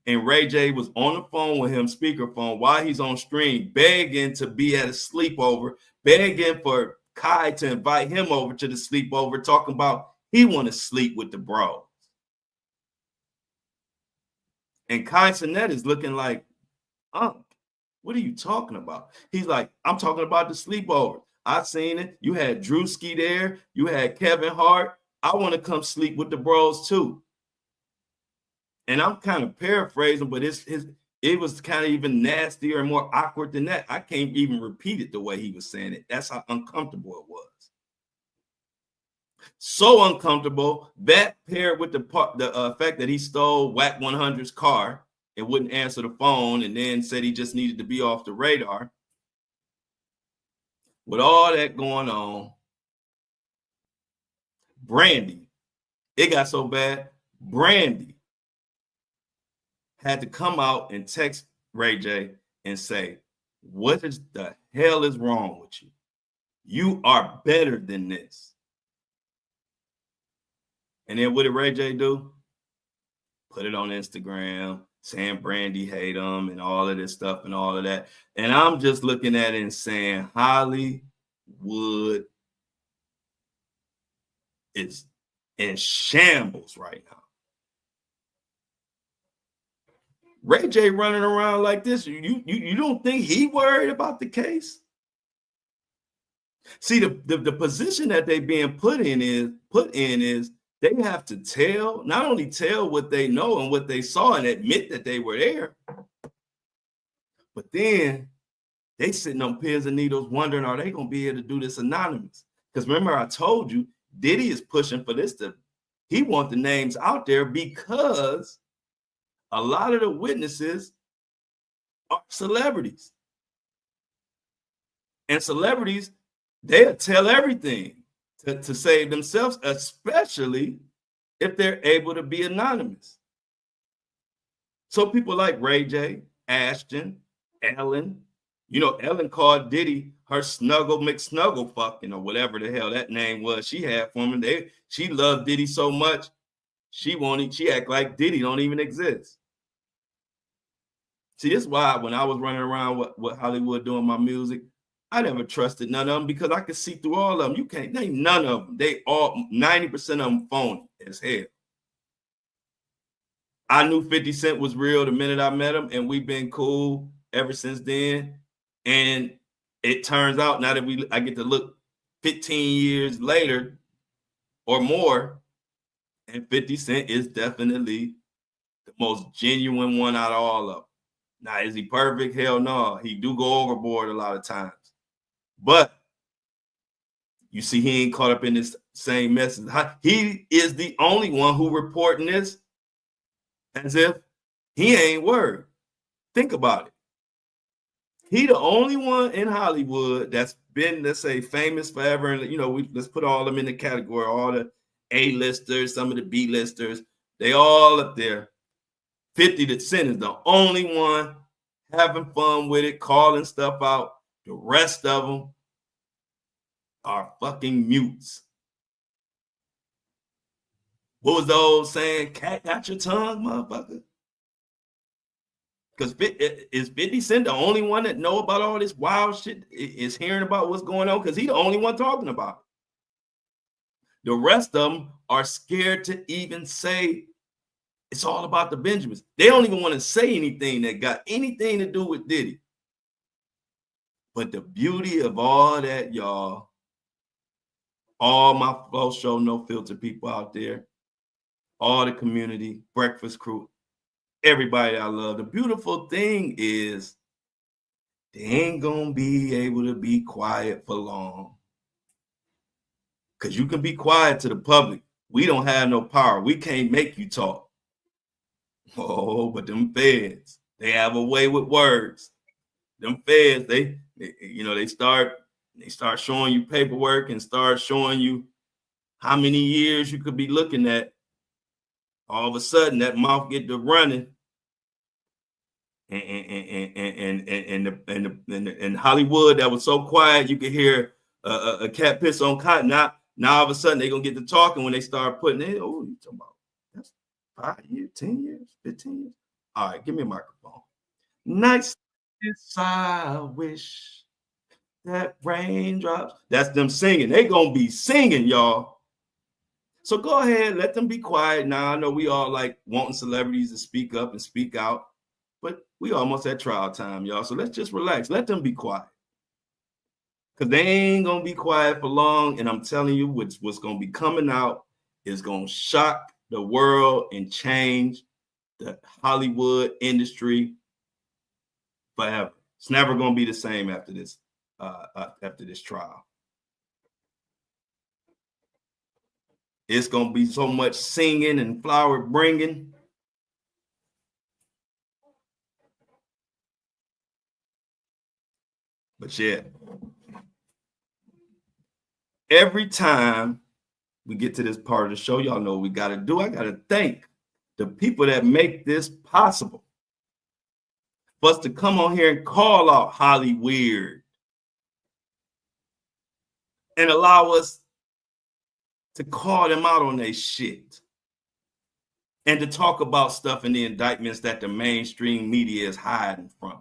And Ray J was on the phone with him, speakerphone, while he's on stream, begging to be at a sleepover, begging for Kai to invite him over to the sleepover, talking about he want to sleep with the bros. And Kai Cenat is looking like, what are you talking about? He's like, I'm talking about the sleepover. I seen it. You had Drewski there. You had Kevin Hart. I want to come sleep with the bros too. And I'm kind of paraphrasing, but it was kind of even nastier and more awkward than that. I can't even repeat it the way he was saying it. That's how uncomfortable it was. So uncomfortable, that paired with the fact that he stole Whack 100's car and wouldn't answer the phone, and then said he just needed to be off the radar. With all that going on, Brandy, it got so bad, Brandy had to come out and text Ray J and say, what is the hell is wrong with you? You are better than this. And then what did Ray J do? Put it on Instagram, saying Brandy hate him and all of this stuff and all of that. And I'm just looking at it and saying Hollywood is in shambles right now. Ray J running around like this, you don't think he worried about the case? See, the position that they being put in is they have to not only tell what they know and what they saw and admit that they were there, but then they sitting on pins and needles wondering, are they going to be able to do this anonymous? Because remember, I told you, Diddy is pushing for this. He wants the names out there because a lot of the witnesses are celebrities. And celebrities, they'll tell everything to save themselves, especially if they're able to be anonymous. So people like Ray J, Ashton, Ellen, Ellen called Diddy her Snuggle McSnuggle fucking or whatever the hell that name was she had for him. She loved Diddy so much, she act like Diddy don't even exist. See, this is why when I was running around with Hollywood doing my music, I never trusted none of them because I could see through all of them. You can't name none of them. They all 90% of them phony as hell. I knew 50 Cent was real the minute I met him, and we've been cool ever since then. And it turns out now that I get to look 15 years later or more, and 50 Cent is definitely the most genuine one out of all of them. Now, is he perfect? Hell no. He do go overboard a lot of times. But you see, he ain't caught up in this same mess. He is the only one who reporting this as if he ain't worried. Think about it. He the only one in Hollywood that's been, let's say, famous forever. And, let's put all of them in the category, all the A-listers, some of the B-listers. They all up there. 50 Cent is the only one having fun with it, calling stuff out. The rest of them are fucking mutes. What was the old saying? Cat got your tongue, motherfucker? Because is 50 Cent the only one that know about all this wild shit, is hearing about what's going on? Because he's the only one talking about it. The rest of them are scared to even say it's all about the Benjamins. They don't even want to say anything that got anything to do with Diddy. But the beauty of all that, y'all, all my Flow Show No Filter people out there, all the community, Breakfast Crew, everybody I love, the beautiful thing is they ain't gonna be able to be quiet for long. Because you can be quiet to the public. We don't have no power. We can't make you talk. Oh, but them feds, they have a way with words. Them feds, they start showing you paperwork and start showing you how many years you could be looking at. All of a sudden, that mouth get to running, and Hollywood that was so quiet you could hear a cat piss on cotton. Now all of a sudden they're gonna get to talking when they start putting it. Oh, you talking about that's 5 years, 10 years, 15 years. All right, give me a microphone. Nice. I wish that raindrops. That's them singing. They gonna be singing, y'all. So go ahead, let them be quiet. Now I know we all like wanting celebrities to speak up and speak out, but we almost at trial time, y'all. So let's just relax. Let them be quiet. Because they ain't gonna be quiet for long. And I'm telling you, what's gonna be coming out is gonna shock the world and change the Hollywood industry forever. It's never gonna be the same after this trial. It's going to be so much singing and flower bringing. But yeah, every time we get to this part of the show, y'all know what we got to do. I got to thank the people that make this possible. For us to come on here and call out Hollyweird and allow us to call them out on their shit and to talk about stuff in the indictments that the mainstream media is hiding from,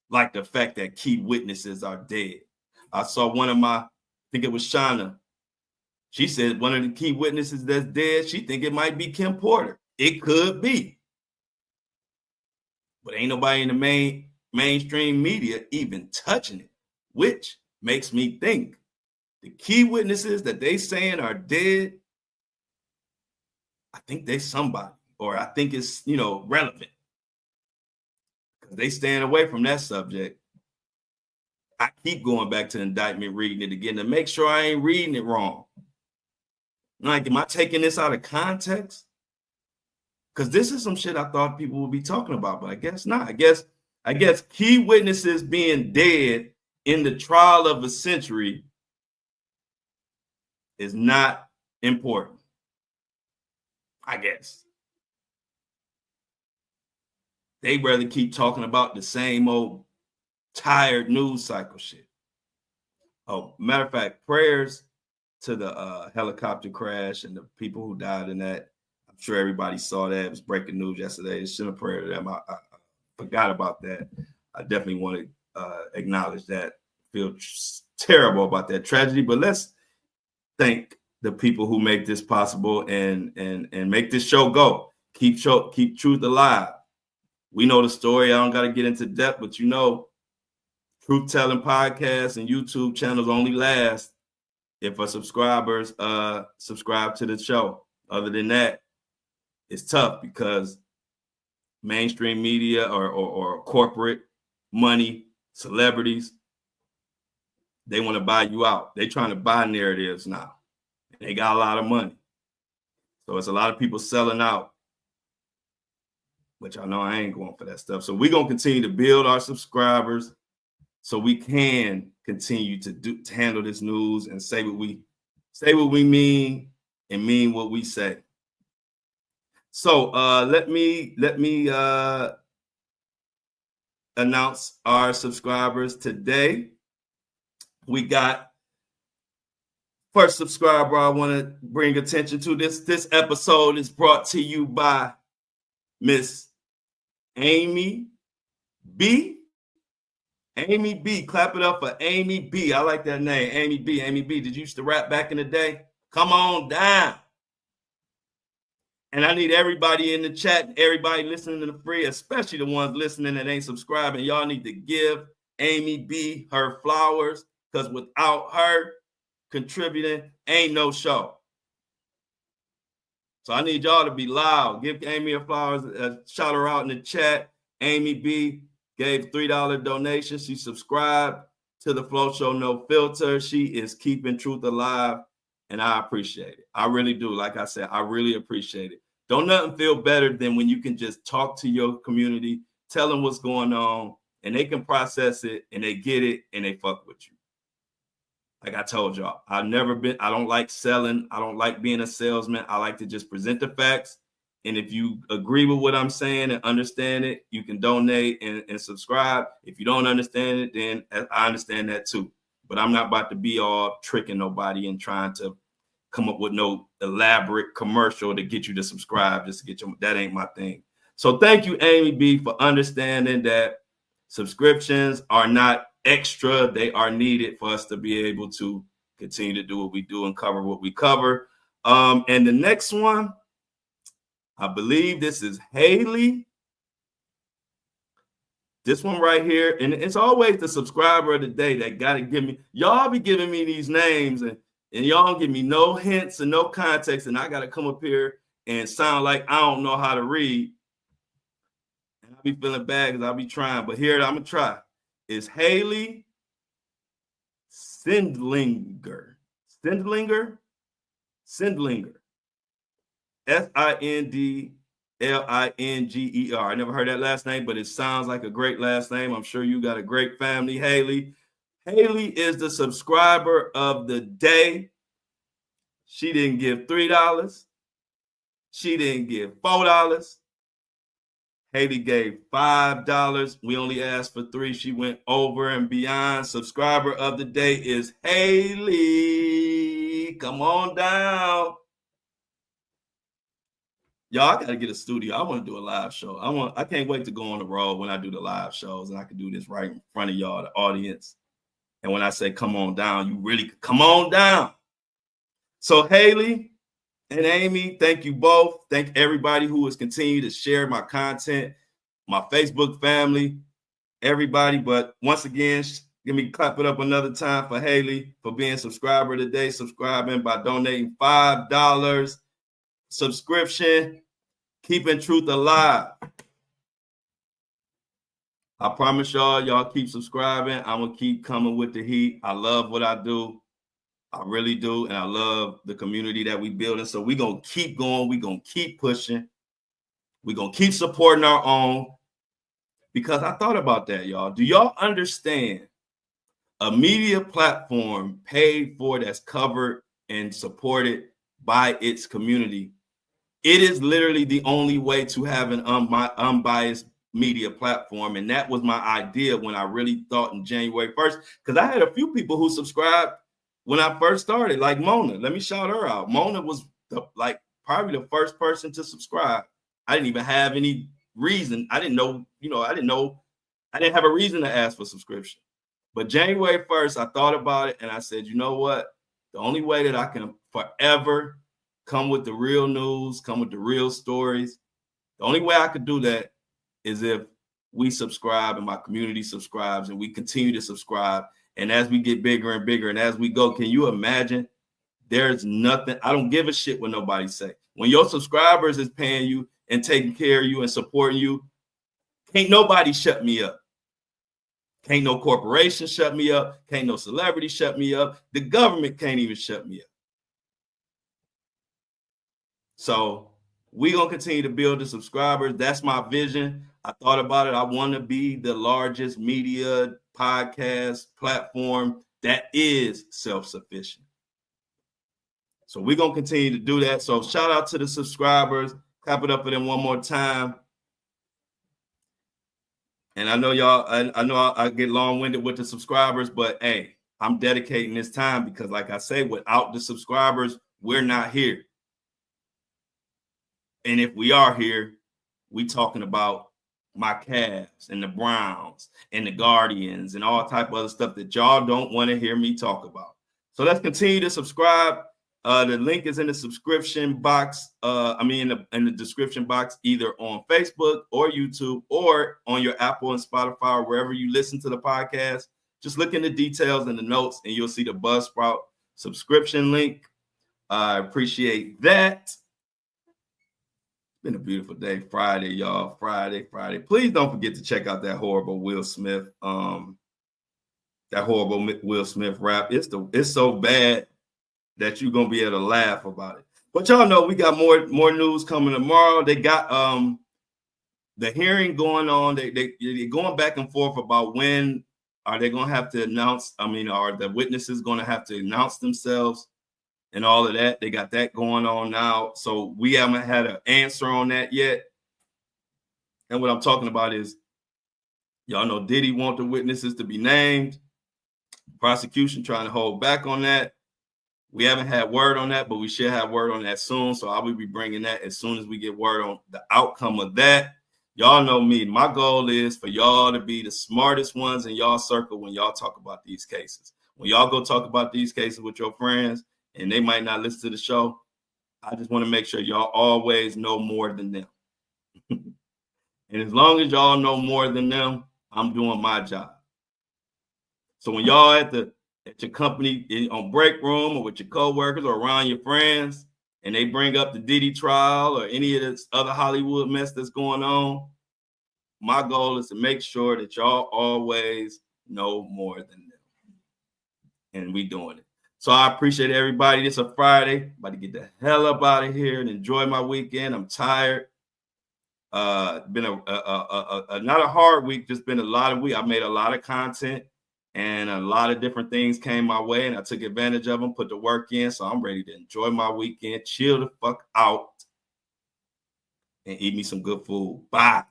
like the fact that key witnesses are dead. I saw one of I think it was Shauna. She said one of the key witnesses that's dead, she think it might be Kim Porter. It could be. But ain't nobody in the mainstream media even touching it, which makes me think the key witnesses that they saying are dead, I think they somebody, or I think it's, relevant. Because they staying away from that subject. I keep going back to the indictment, reading it again to make sure I ain't reading it wrong. Like, am I taking this out of context? Because this is some shit I thought people would be talking about, but I guess not. I guess key witnesses being dead in the trial of a century is not important. I guess. They rather keep talking about the same old tired news cycle shit. Oh, matter of fact, prayers to the helicopter crash and the people who died in that. I'm sure everybody saw that. It was breaking news yesterday. Send a prayer to them. I forgot about that. I definitely want to acknowledge that. Feel terrible about that tragedy, but let's thank the people who make this possible and make this show go. Keep truth alive. We know the story. I don't got to get into depth, but truth telling podcasts and YouTube channels only last if our subscribers subscribe to the show. Other than that, it's tough because mainstream media or corporate money, celebrities, they want to buy you out. They're trying to buy narratives now. They got a lot of money. So it's a lot of people selling out, which I know I ain't going for that stuff. So we're going to continue to build our subscribers so we can continue to handle this news and say what we mean and mean what we say. So let me announce our subscribers today. We got first subscriber I want to bring attention to. This episode is brought to you by Miss Amy B. Amy B. Clap it up for Amy B. I like that name, Amy B. Amy B. Did you used to rap back in the day? Come on down. And I need everybody in the chat, everybody listening to the free, especially the ones listening that ain't subscribing. Y'all need to give Amy B her flowers, because without her contributing, ain't no show. So I need y'all to be loud. Give Amy her flowers. Shout her out in the chat. Amy B gave $3 donation. She subscribed to the Flow Show No Filter. She is keeping truth alive, and I appreciate it. I really do. Like I said, I really appreciate it. Don't nothing feel better than when you can just talk to your community, tell them what's going on, and they can process it, and they get it, and they fuck with you. Like I told y'all, I don't like selling. I don't like being a salesman. I like to just present the facts. And if you agree with what I'm saying and understand it, you can donate and subscribe. If you don't understand it, then I understand that too. But I'm not about to be all tricking nobody and trying to come up with no elaborate commercial to get you to subscribe just to get you. That ain't my thing. So thank you, Amy B, for understanding that subscriptions are not extra. They are needed for us to be able to continue to do what we do and cover what we cover. And the next one, I believe this is Haley. This one right here, and it's always the subscriber of the day that got to give me. Y'all be giving me these names, and y'all don't give me no hints and no context, and I got to come up here and sound like I don't know how to read. And I'll be feeling bad because I'll be trying, but here I'm going to try. It's Haley Sindlinger. Sindlinger? Sindlinger. I never heard that last name, but it sounds like a great last name. I'm sure you got a great family, Haley. Haley is the subscriber of the day. She didn't give $3. She didn't give $4. Haley gave $5. We only asked for $3. She went over and beyond. Subscriber of the day is Haley. Come on down. Y'all, I gotta get a studio. I want to do a live show. I can't wait to go on the road when I do the live shows, and I can do this right in front of y'all, the audience. And when I say come on down, you really come on down. So Haley and Amy, thank you both. Thank everybody who has continued to share my content, my Facebook family, everybody. But once again, give me clap it up another time for Haley for being a subscriber today, subscribing by donating $5 subscription, keeping truth alive. I promise y'all keep subscribing. I'm gonna keep coming with the heat. I love what I do. I really do. And I love the community that we building. So we're gonna keep going. We're gonna keep pushing. We're gonna keep supporting our own. Because I thought about that, y'all. Do y'all understand a media platform paid for that's covered and supported by its community? It is literally the only way to have an unbiased media platform. And that was my idea when I really thought in January 1st, because I had a few people who subscribed when I first started, like Mona. Let me shout her out. Mona was probably the first person to subscribe. I didn't even have any reason. I didn't have a reason to ask for subscription. But January 1st, I thought about it and I said, you know what? The only way that I can forever come with the real news, come with the real stories, the only way I could do that is if we subscribe and my community subscribes and we continue to subscribe. And as we get bigger and bigger and as we go, can you imagine? There's nothing. I don't give a shit what nobody say. When your subscribers is paying you and taking care of you and supporting you, can't nobody shut me up. Can't no corporation shut me up. Can't no celebrity shut me up. The government can't even shut me up. So we're going to continue to build the subscribers. That's my vision. I thought about it. I want to be the largest media podcast platform that is self-sufficient. So we're going to continue to do that. So shout out to the subscribers. Clap it up for them one more time. And I know y'all, I know I get long-winded with the subscribers, but hey, I'm dedicating this time because like I say, without the subscribers, we're not here. And if we are here, we talking about my Cavs and the Browns and the Guardians and all type of other stuff that y'all don't want to hear me talk about. So let's continue to subscribe. The link is in the subscription box. In the description box, either on Facebook or YouTube or on your Apple and Spotify or wherever you listen to the podcast. Just look in the details and the notes and you'll see the Buzzsprout subscription link. I appreciate that. Been a beautiful day. Friday, y'all. Friday. Please don't forget to check out that horrible Will Smith. That horrible Will Smith rap. It's so bad that you're gonna be able to laugh about it. But y'all know we got more news coming tomorrow. They got the hearing going on. They're going back and forth about when are they gonna have to announce. Are the witnesses gonna have to announce themselves? And all of that. They got that going on now. So we haven't had an answer on that yet. And what I'm talking about is, y'all know Diddy want the witnesses to be named. Prosecution trying to hold back on that. We haven't had word on that, but we should have word on that soon. So I will be bringing that as soon as we get word on the outcome of that. Y'all know me. My goal is for y'all to be the smartest ones in y'all circle when y'all talk about these cases. When y'all go talk about these cases with your friends, and they might not listen to the show, I just want to make sure y'all always know more than them. And as long as y'all know more than them, I'm doing my job. So when y'all at your company on break room or with your coworkers or around your friends, and they bring up the Diddy trial or any of this other Hollywood mess that's going on, my goal is to make sure that y'all always know more than them. And we doing it. So I appreciate everybody. It's a Friday. About to get the hell up out of here and enjoy my weekend. I'm tired. Been a not a hard week, just been a lot of week. I made a lot of content and a lot of different things came my way and I took advantage of them, put the work in. So I'm ready to enjoy my weekend, chill the fuck out and eat me some good food. Bye.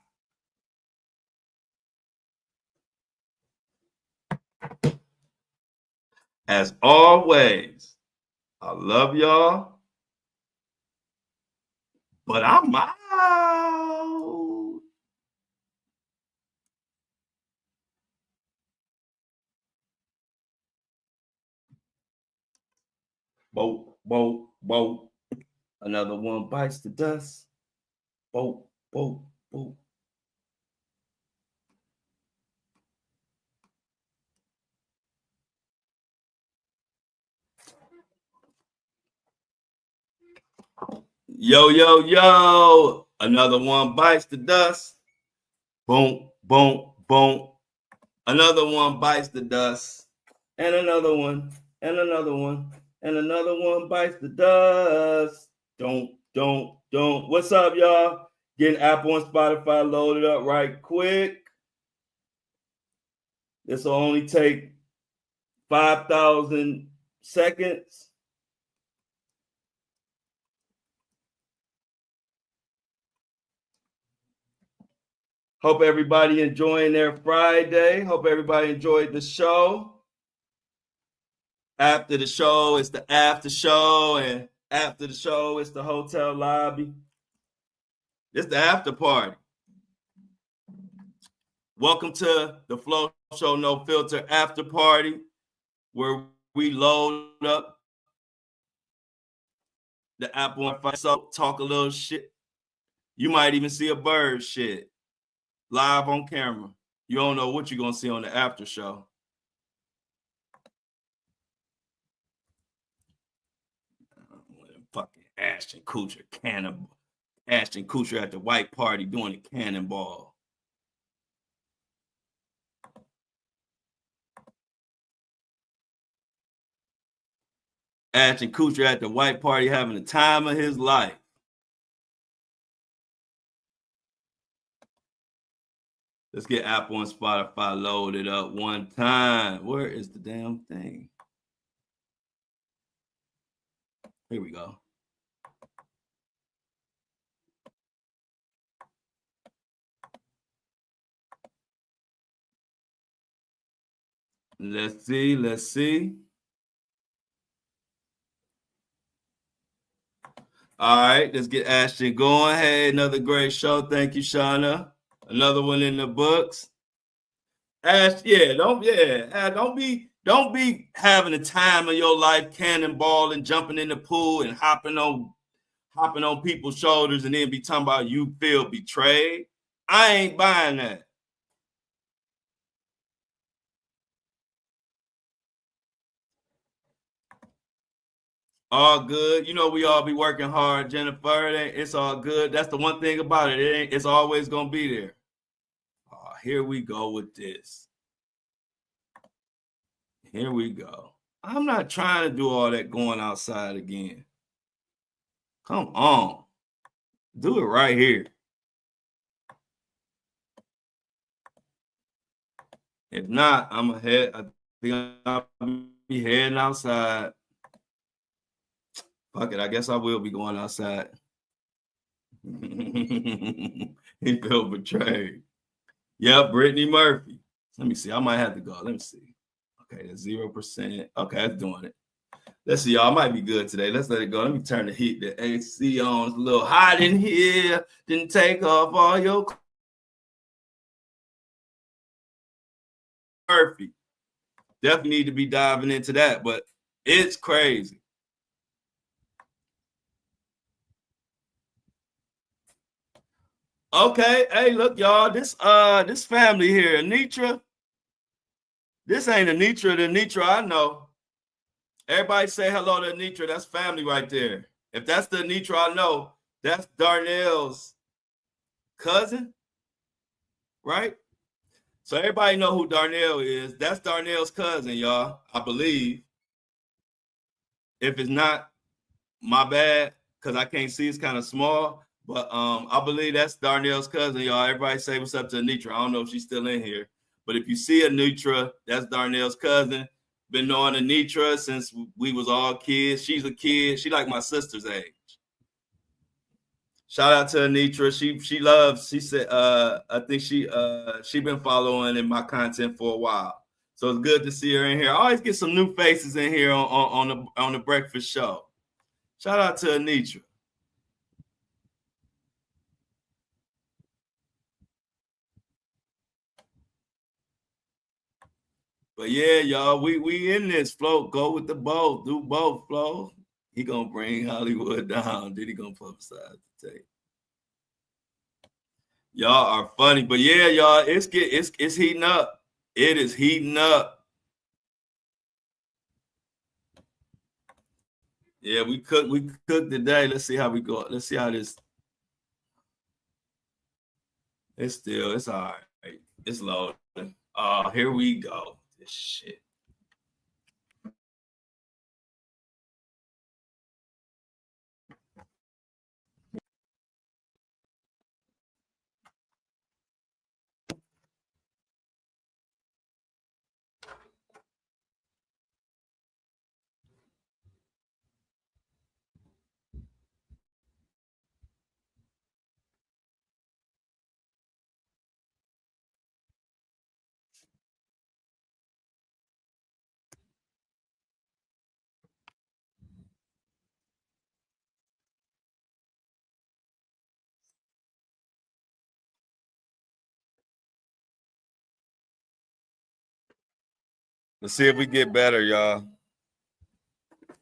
As always, I love y'all. But I'm out. Boat, boat, boat. Another one bites the dust. Boat, boat, boat. Yo, yo, yo. Another one bites the dust. Boom, boom, boom. Another one bites the dust. And another one, and another one, and another one bites the dust. Don't. What's up, y'all? Getting Apple and Spotify loaded up right quick. This will only take 5,000 seconds. Hope everybody enjoying their Friday. Hope everybody enjoyed the show. After the show, it's the after show, and after the show, it's the hotel lobby. It's the after party. Welcome to the Flow Show No Filter after party, where we load up the Apple and so talk a little shit. You might even see a bird shit live on camera. You don't know what you're gonna see on the after show. Fucking Ashton Kutcher cannonball. Ashton Kutcher at the white party doing a cannonball. Ashton Kutcher at the white party having the time of his life. Let's get Apple and Spotify loaded up one time. Where is the damn thing? Here we go. Let's see. All right, let's get Ashton going. Hey, another great show. Thank you, Shauna. Another one in the books. Ash, don't be having the time of your life cannonball and jumping in the pool and hopping on people's shoulders and then be talking about you feel betrayed. I ain't buying that. All good. You know we all be working hard, Jennifer. It's all good. That's the one thing about it. It's always gonna be there. Oh, here we go with this. Here we go. I'm not trying to do all that going outside again. Come on. Do it right here. If not, I think I'll be heading outside. Fuck it. I guess I will be going outside. He felt betrayed. Yep, Brittany Murphy. Let me see. I might have to go. Let me see. Okay, that's 0%. Okay, that's doing it. Let's see, y'all. I might be good today. Let's let it go. Let me turn the AC on. It's a little hot in here. Didn't take off all your Murphy. Definitely need to be diving into that, but it's crazy. Okay, hey, look, y'all. This family here, Anitra. This ain't Anitra, the Anitra I know. Everybody say hello to Anitra. That's family right there. If that's the Anitra I know, that's Darnell's cousin, right? So everybody know who Darnell is. That's Darnell's cousin, y'all, I believe. If it's not, my bad, because I can't see, it's kind of small. But I believe that's Darnell's cousin, y'all. Everybody say what's up to Anitra. I don't know if she's still in here. But if you see Anitra, that's Darnell's cousin. Been knowing Anitra since we was all kids. She's a kid. She like my sister's age. Shout out to Anitra. She loves, she said, I think she been following in my content for a while. So it's good to see her in here. I always get some new faces in here on the breakfast show. Shout out to Anitra. But yeah, y'all, we in this. Flo, go with the both. Do both, Flo. He gonna bring Hollywood down. Diddy gonna publicize the tape. Y'all are funny, but yeah, y'all, it's heating up. It is heating up. Yeah, we cooked today. Let's see how we go. Let's see how this. It's all right. It's loading. Here we go. This shit. Let's see if we get better, y'all. I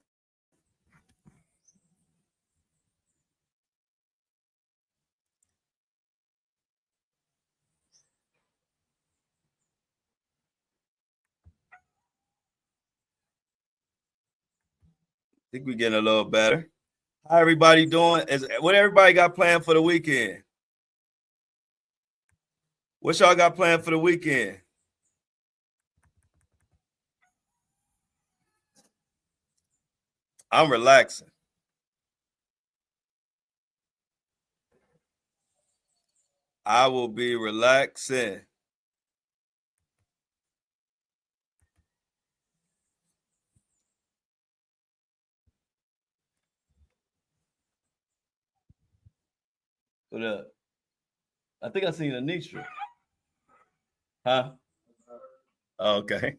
think we're getting a little better. How everybody doing? What everybody got planned for the weekend? What y'all got planned for the weekend? I'm relaxing. I will be relaxing. What up? I think I seen Anitra. Huh? Okay.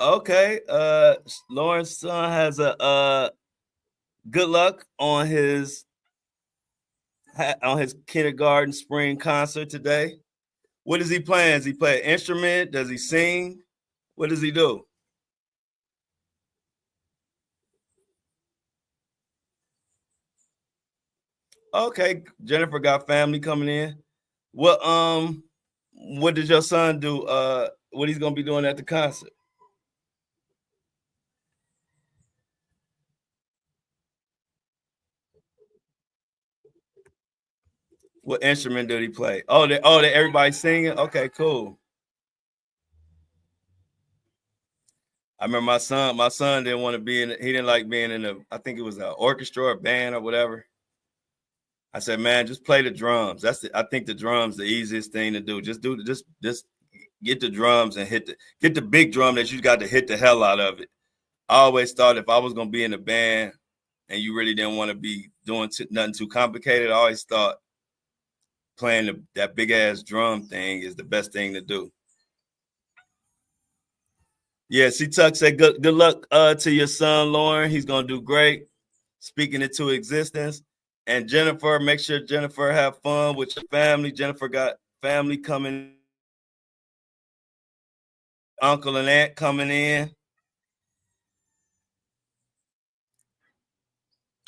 Okay. Lauren's son has a good luck on his kindergarten spring concert today. What does he play? Does he play an instrument? Does he sing? What does he do? Okay, Jennifer got family coming in. What did your son do? What he's gonna be doing at the concert? What instrument did he play? They everybody singing. Okay, cool. I remember my son didn't want to be in. He didn't like being in I think it was an orchestra or band or whatever. I said, man, just play the drums. I think the drums the easiest thing to do. Just get the drums and get the big drum that you got to hit the hell out of it. I always thought if I was gonna be in a band and you really didn't want to be doing nothing too complicated, I always thought playing that big ass drum thing is the best thing to do. Yeah, C Tuck said good luck to your son, Lauren. He's gonna do great. Speaking it to existence. And Jennifer, make sure Jennifer have fun with your family. Jennifer got family coming, uncle and aunt coming in.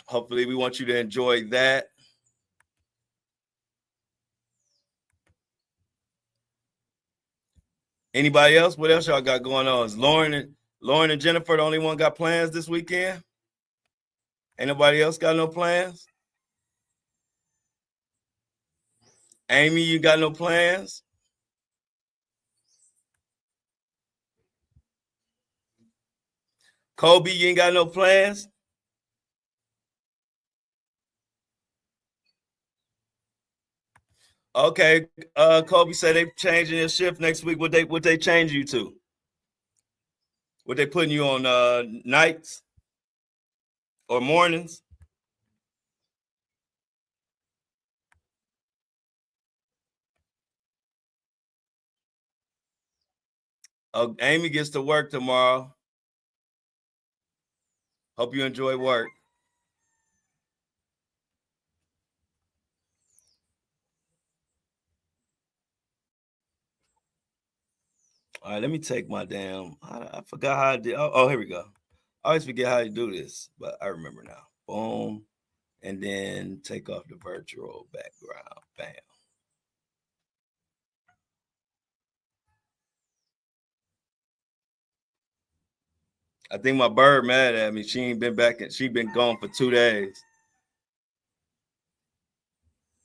Hopefully, we want you to enjoy that. Anybody else? What else y'all got going on? Is Lauren and Jennifer the only one got plans this weekend? Ain't nobody else got no plans? Amy, you got no plans? Kobe, you ain't got no plans? Okay. Kobe said they changing their shift next week. What they change you to? What they putting you on nights or mornings? Oh, Amy gets to work tomorrow. Hope you enjoy work. All right, let me take my damn. I forgot how I did. Oh, here we go. I always forget how to do this, but I remember now. Boom. And then take off the virtual background. Bam. I think my bird mad at me. She ain't been back. She been gone for 2 days.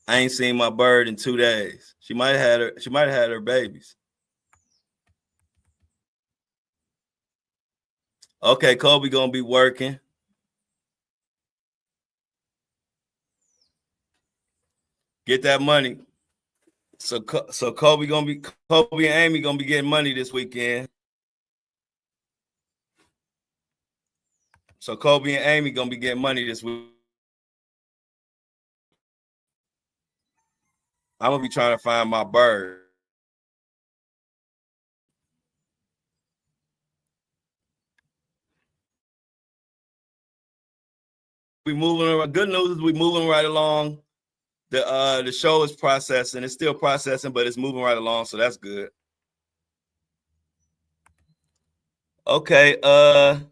I ain't seen my bird in 2 days. She might have had her. She might have had her babies. Okay, Kobe gonna be working. Get that money. So Kobe and Amy gonna be getting money this weekend. So Kobe and Amy gonna be getting money this week. I'm gonna be trying to find my bird. We moving. Good news is we moving right along. The show is processing. It's still processing, but it's moving right along, so that's good. Okay. Hold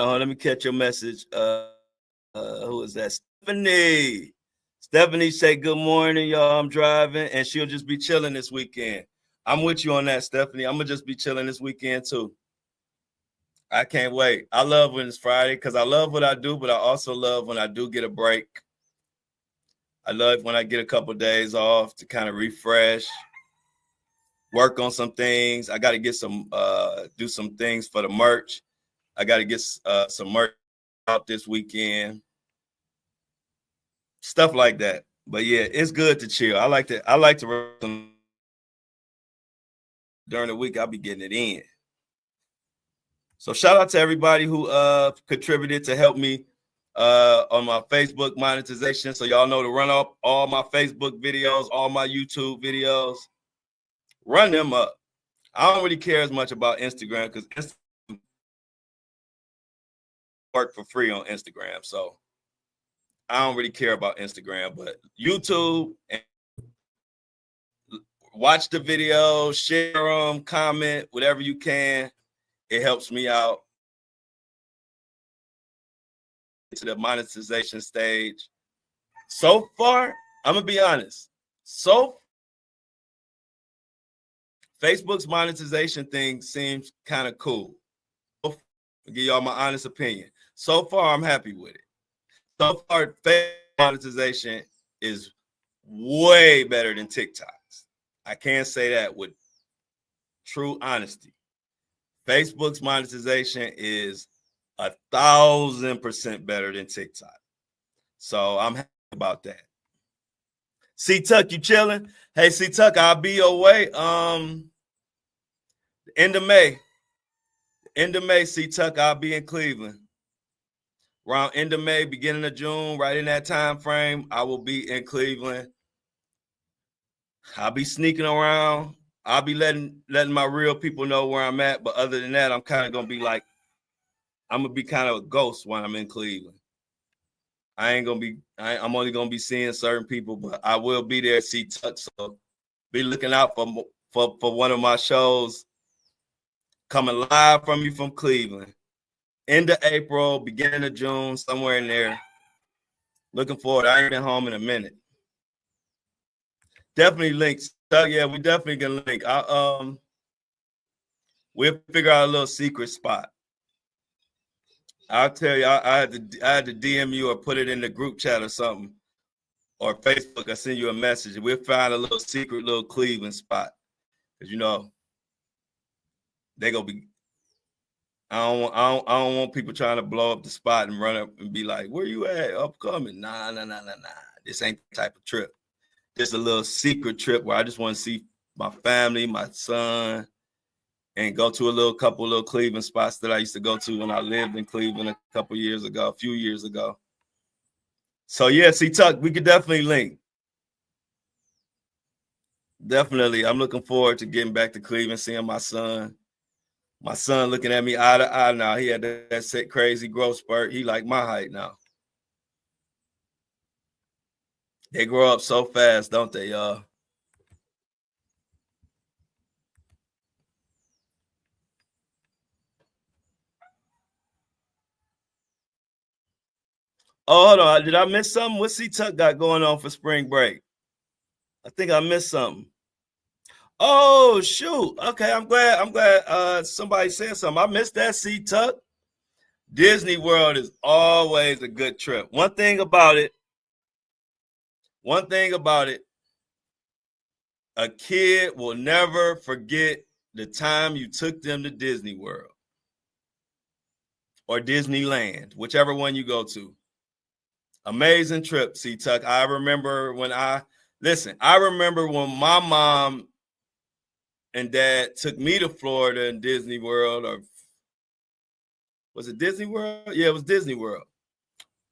on. Let me catch your message. Who is that? Stephanie. Stephanie say good morning, y'all. I'm driving, and she'll just be chilling this weekend. I'm with you on that, Stephanie. I'm gonna just be chilling this weekend too. I can't wait. I love when it's Friday because I love what I do, but I also love when I do get a break. I love when I get a couple of days off to kind of refresh, work on some things. I got to get some, do some things for the merch. I got to get some merch out this weekend, stuff like that. But yeah, it's good to chill. I like to during the week. I'll be getting it in. So shout out to everybody who contributed to help me on my Facebook monetization. So y'all know to run up all my Facebook videos, all my YouTube videos, run them up. I don't really care as much about Instagram because Instagram work for free on Instagram. So I don't really care about Instagram, but YouTube, and watch the videos, share them, comment, whatever you can. It helps me out to the monetization stage. So far, I'm gonna be honest. So Facebook's monetization thing seems kind of cool. I'll give y'all my honest opinion. So far, I'm happy with it. So far, Facebook monetization is way better than TikTok's. I can't say that with true honesty. Facebook's monetization is 1,000% better than TikTok. So I'm happy about that. C Tuck, you chilling? Hey, C Tuck, I'll be your way. End of May. End of May, C Tuck, I'll be in Cleveland. Around end of May, beginning of June, right in that time frame, I will be in Cleveland. I'll be sneaking around. I'll be letting my real people know where I'm at. But other than that, I'm kind of gonna be like, I'm gonna be kind of a ghost when I'm in Cleveland. I'm only gonna be seeing certain people, but I will be there. See Tuck, so be looking out for one of my shows coming live from you from Cleveland. End of April, beginning of June, somewhere in there. Looking forward. I ain't been home in a minute. Definitely links. Yeah, we definitely can link. We'll figure out a little secret spot. I'll tell you, I had to DM you or put it in the group chat or something, or Facebook. I send you a message. We'll find a little secret little Cleveland spot because they gonna be. I don't want people trying to blow up the spot and run up and be like, "Where you at? Upcoming?" Nah. This ain't the type of trip. This is a little secret trip where I just want to see my family, my son, and go to a couple little Cleveland spots that I used to go to when I lived in Cleveland a few years ago. So yeah, see, Tuck, we could definitely link. Definitely. I'm looking forward to getting back to Cleveland, seeing my son. My son looking at me eye to eye now. He had that crazy growth spurt. He like my height now. They grow up so fast, don't they, y'all? Oh, hold on. Did I miss something? What C-Tuck got going on for spring break? I think I missed something. Oh, shoot. Okay, I'm glad somebody said something. I missed that, C-Tuck. Disney World is always a good trip. One thing about it, a kid will never forget the time you took them to Disney World or Disneyland, whichever one you go to. Amazing trip, C-Tuck. I remember when my mom and dad took me to Florida and Disney World, or was it Disney World? Yeah, it was Disney World.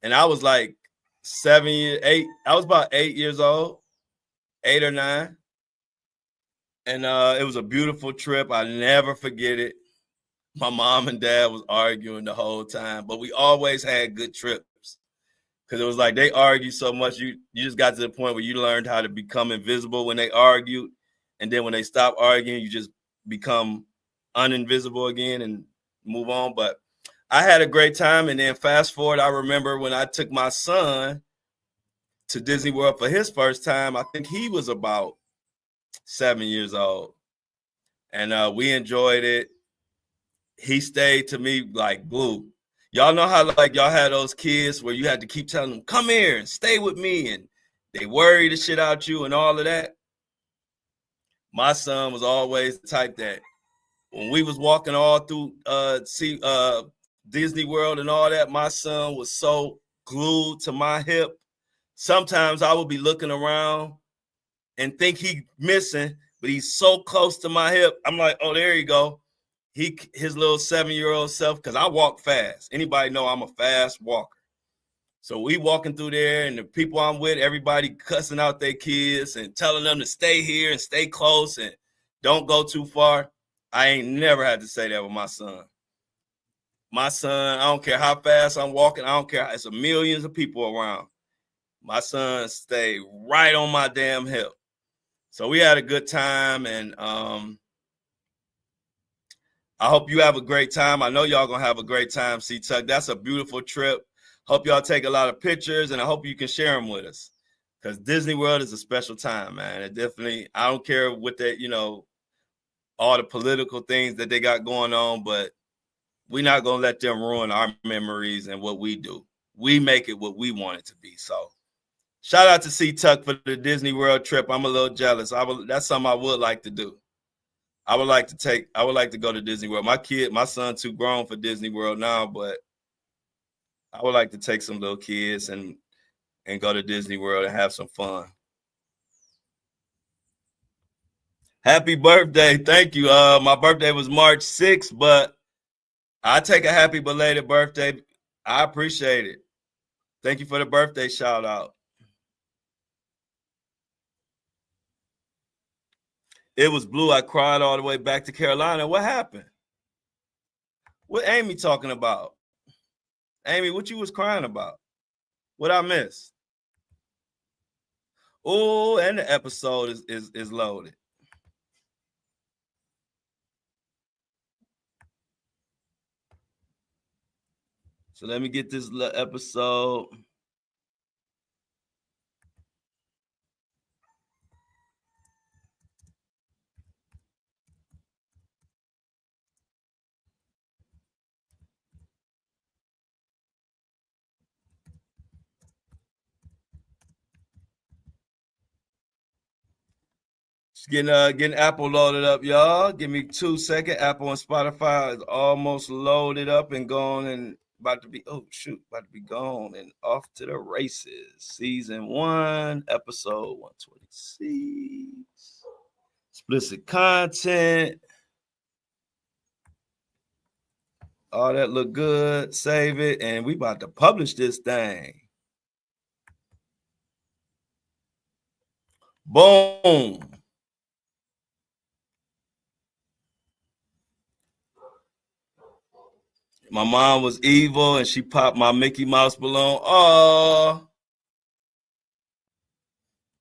And I was like 8. I was about 8 years old, 8 or 9. And it was a beautiful trip. I never forget it. My mom and dad was arguing the whole time, but we always had good trips. Because it was like they argued so much, you just got to the point where you learned how to become invisible when they argued. And then when they stop arguing, you just become uninvisible again and move on. But I had a great time. And then fast forward, I remember when I took my son to Disney World for his first time. I think he was about 7 years old. And we enjoyed it. He stayed to me like glue. Y'all know how like y'all had those kids where you had to keep telling them, come here and stay with me, and they worry the shit out you and all of that. My son was always the type that when we was walking all through Disney World and all that, my son was so glued to my hip. Sometimes I would be looking around and think he missing, but he's so close to my hip. I'm like, oh, there you go. His little 7-year-old self, because I walk fast. Anybody know I'm a fast walker. So we walking through there, and the people I'm with, everybody cussing out their kids and telling them to stay here and stay close and don't go too far. I ain't never had to say that with my son. My son, I don't care how fast I'm walking. I don't care. It's millions of people around. My son stayed right on my damn hip. So we had a good time, and I hope you have a great time. I know y'all gonna have a great time, C-Tuck. That's a beautiful trip. Hope y'all take a lot of pictures, and I hope you can share them with us. Because Disney World is a special time, man. It definitely, I don't care what that, all the political things that they got going on, but we're not gonna let them ruin our memories and what we do. We make it what we want it to be. So shout out to C-Tuck for the Disney World trip. I'm a little jealous. That's something I would like to do. I would like to go to Disney World. My son too grown for Disney World now, but I would like to take some little kids and go to Disney World and have some fun. Happy birthday. Thank you. My birthday was March 6th, but I take a happy belated birthday. I appreciate it. Thank you for the birthday shout out. It was blue. I cried all the way back to Carolina. What happened? What Amy talking about? Amy, what you was crying about? What I missed? Oh, and the episode is loaded. So let me get this episode. Just getting Apple loaded up, y'all. Give me 2 seconds. Apple and Spotify is almost loaded up and gone and about to be gone and off to the races. Season 1, episode 126. Explicit content. All that look good. Save it. And we about to publish this thing. Boom. My mom was evil and she popped my Mickey Mouse balloon.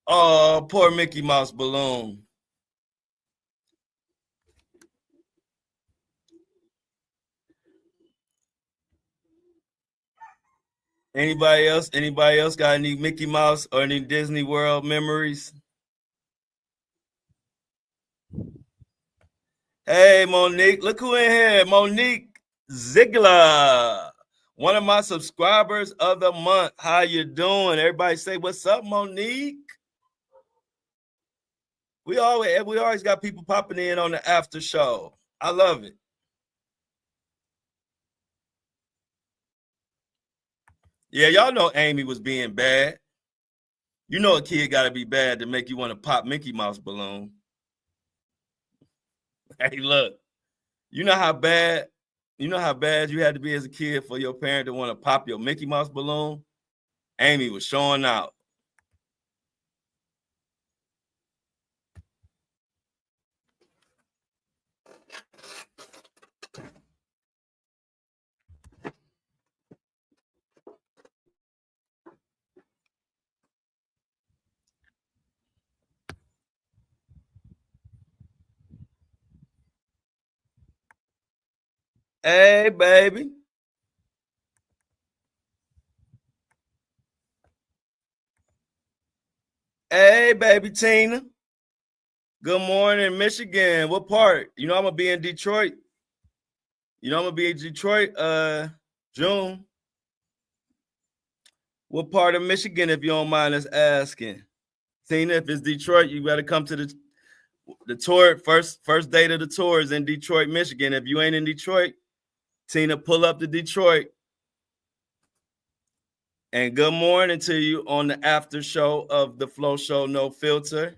Oh, poor Mickey Mouse balloon. Anybody else? Anybody else got any Mickey Mouse or any Disney World memories? Hey, Monique, look who in here. Monique Ziegler, one of my subscribers of the month. How you doing? Everybody say what's up, Monique. We always got people popping in on the after show. I love it. Yeah, y'all know Amy was being bad. You know a kid got to be bad to make you want to pop Mickey Mouse balloon. Hey, look, you know how bad you had to be as a kid for your parent to want to pop your Mickey Mouse balloon? Amy was showing out. Hey, baby. Hey, baby Tina. Good morning, Michigan. What part? You know I'm gonna be in Detroit. I'm gonna be in Detroit, June. What part of Michigan, if you don't mind us asking? Tina, if it's Detroit, you gotta come to the tour. First date of the tour is in Detroit, Michigan. If you ain't in Detroit, Tina, pull up to Detroit. And good morning to you on the after show of the Flow Show No Filter.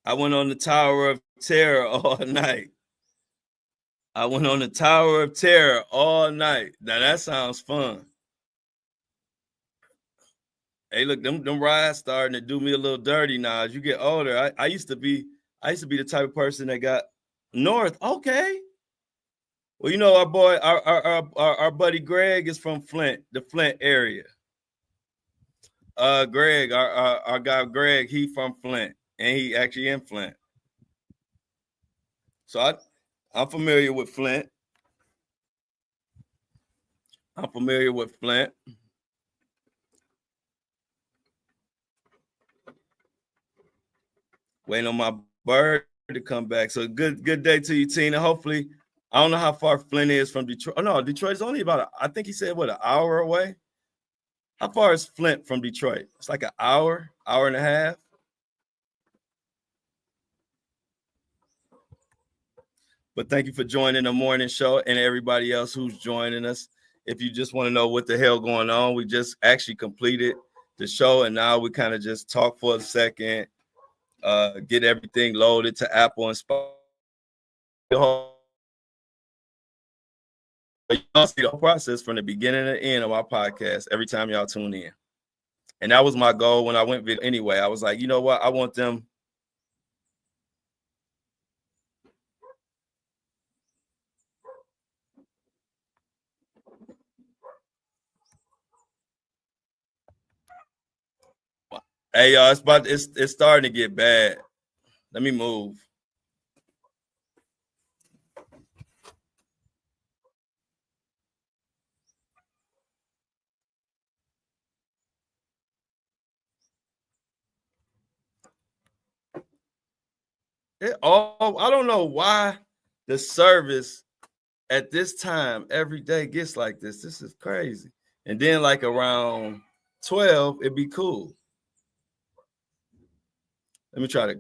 I went on the Tower of Terror all night. Now that sounds fun. Hey, look, them rides starting to do me a little dirty now. As you get older, I used to be the type of person that got north. Okay. Well, you know, our buddy Greg is from Flint, the Flint area. Greg, our guy Greg, he from Flint, and he actually in Flint. So I'm familiar with Flint. Waiting on my bird to come back. So good day to you, Tina. Hopefully, I don't know how far Flint is from Detroit. Oh no, Detroit's only about I think he said an hour away. How far is Flint from Detroit? It's like an hour and a half. But thank you for joining the morning show and everybody else who's joining us. If you just want to know what the hell going on, we just actually completed the show and now we kind of just talk for a second, get everything loaded to Apple and Spotify. Y'all see the whole process from the beginning to the end of our podcast every time y'all tune in. And that was my goal when I went video anyway. I was like, you know what? I want them. Hey, y'all, it's starting to get bad. Let me move. I don't know why the service at this time every day gets like this. This is crazy. And then like around 12, it'd be cool. Let me try to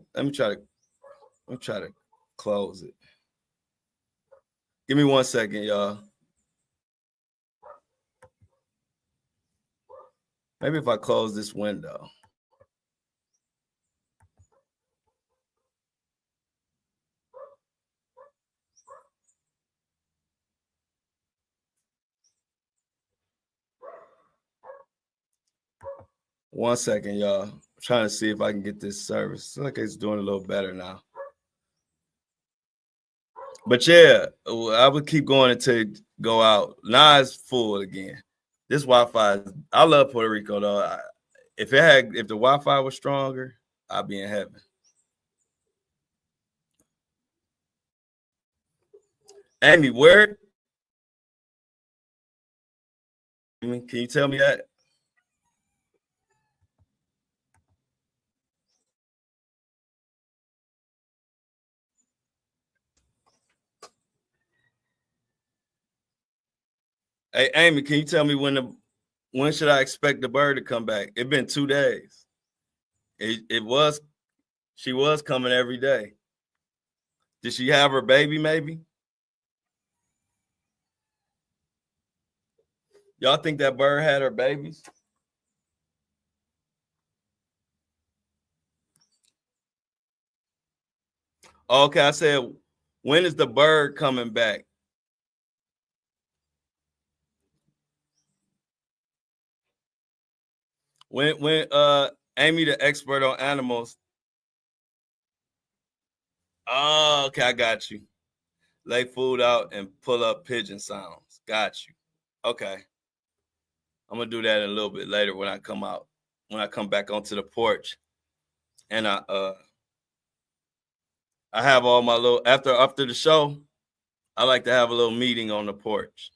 close it. Give me 1 second, y'all. Maybe if I close this window. 1 second, y'all. I'm trying to see if I can get this service. It's like it's doing a little better now. But yeah, I would keep going until it go out. Now it's full again. This Wi-Fi, I love Puerto Rico though. If the Wi-Fi was stronger, I'd be in heaven. Amy, where? Can you tell me that? Hey, Amy, can you tell me when should I expect the bird to come back? It's been 2 days. She was coming every day. Did she have her baby maybe? Y'all think that bird had her babies? Okay, I said, when is the bird coming back? When Amy, the expert on animals. Oh, okay, I got you. Lay food out and pull up pigeon sounds. Got you. Okay. I'm gonna do that a little bit later when I come back onto the porch. And I have all my little after the show, I like to have a little meeting on the porch.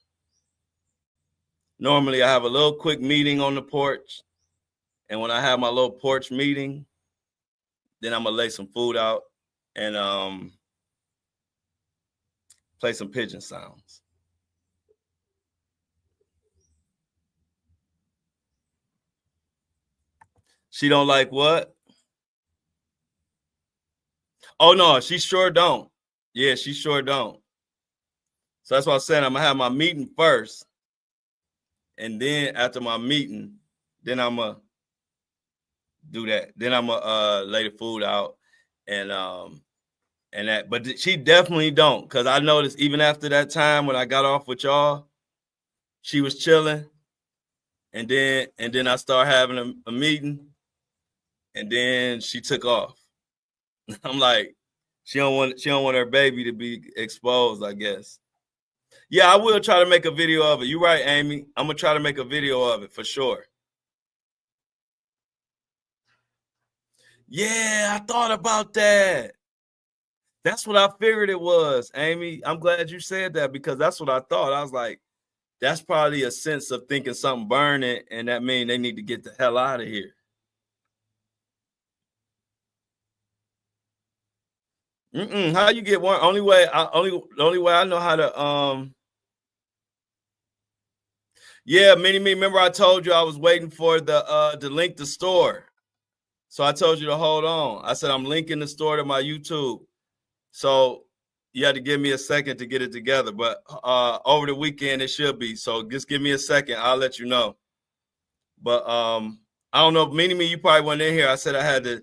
Normally I have a little quick meeting on the porch. And when I have my little porch meeting, then I'm gonna lay some food out and play some pigeon sounds. She don't like what? Oh no, she sure don't. Yeah, she sure don't. So that's why I'm saying I'm gonna have my meeting first. And then after my meeting, then I'm gonna do that. Then I'm gonna lay the food out and that. But she definitely don't, because I noticed even after that time when I got off with y'all, she was chilling. And then I started having a meeting, and then she took off. I'm like, she don't want her baby to be exposed, I guess. Yeah, I will try to make a video of it. You're right, Amy. I'm gonna try to make a video of it for sure. Yeah, I thought about that. That's what I figured it was, Amy. I'm glad you said that, because that's what I thought. I was like, that's probably a sense of thinking something burning, and that means they need to get the hell out of here. How you get one? Only way I know how to Yeah, Mini Me. Remember I told you I was waiting for the link to store. So I told you to hold on. I said I'm linking the store to my YouTube. So you had to give me a second to get it together. But over the weekend it should be. So just give me a second. I'll let you know. But I don't know. Mini Me, you probably weren't in here. I said I had to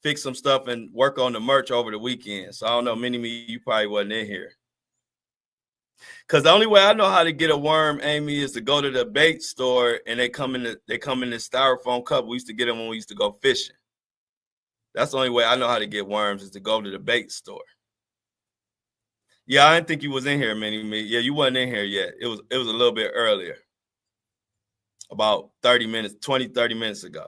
fix some stuff and work on the merch over the weekend. So I don't know. Mini Me, you probably wasn't in here. Because the only way I know how to get a worm, Amy, is to go to the bait store and they come in this styrofoam cup. We used to get them when we used to go fishing. That's the only way I know how to get worms, is to go to the bait store. Yeah, I didn't think you was in here, Mini Me. Yeah, you wasn't in here yet. It was a little bit earlier. About 30 minutes ago.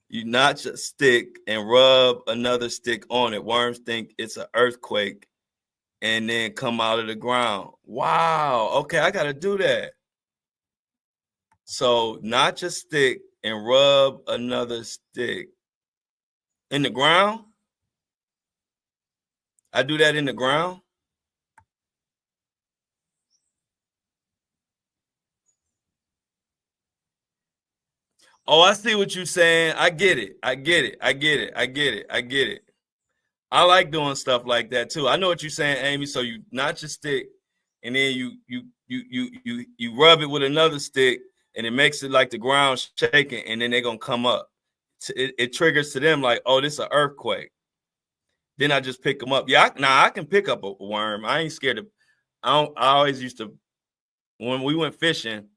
You notch a stick and rub another stick on it. Worms think it's an earthquake and then come out of the ground. Wow. Okay, I got to do that. So notch a stick and rub another stick in the ground. I do that in the ground. Oh, I see what you're saying. I get it. I like doing stuff like that too. I know what you're saying, Amy. So you notch a stick and then you rub it with another stick, and it makes it like the ground shaking, and then they're gonna come up. It triggers to them like, oh, this is an earthquake. Then I just pick them up. Yeah, I can pick up a worm. I ain't scared of. I always used to, when we went fishing,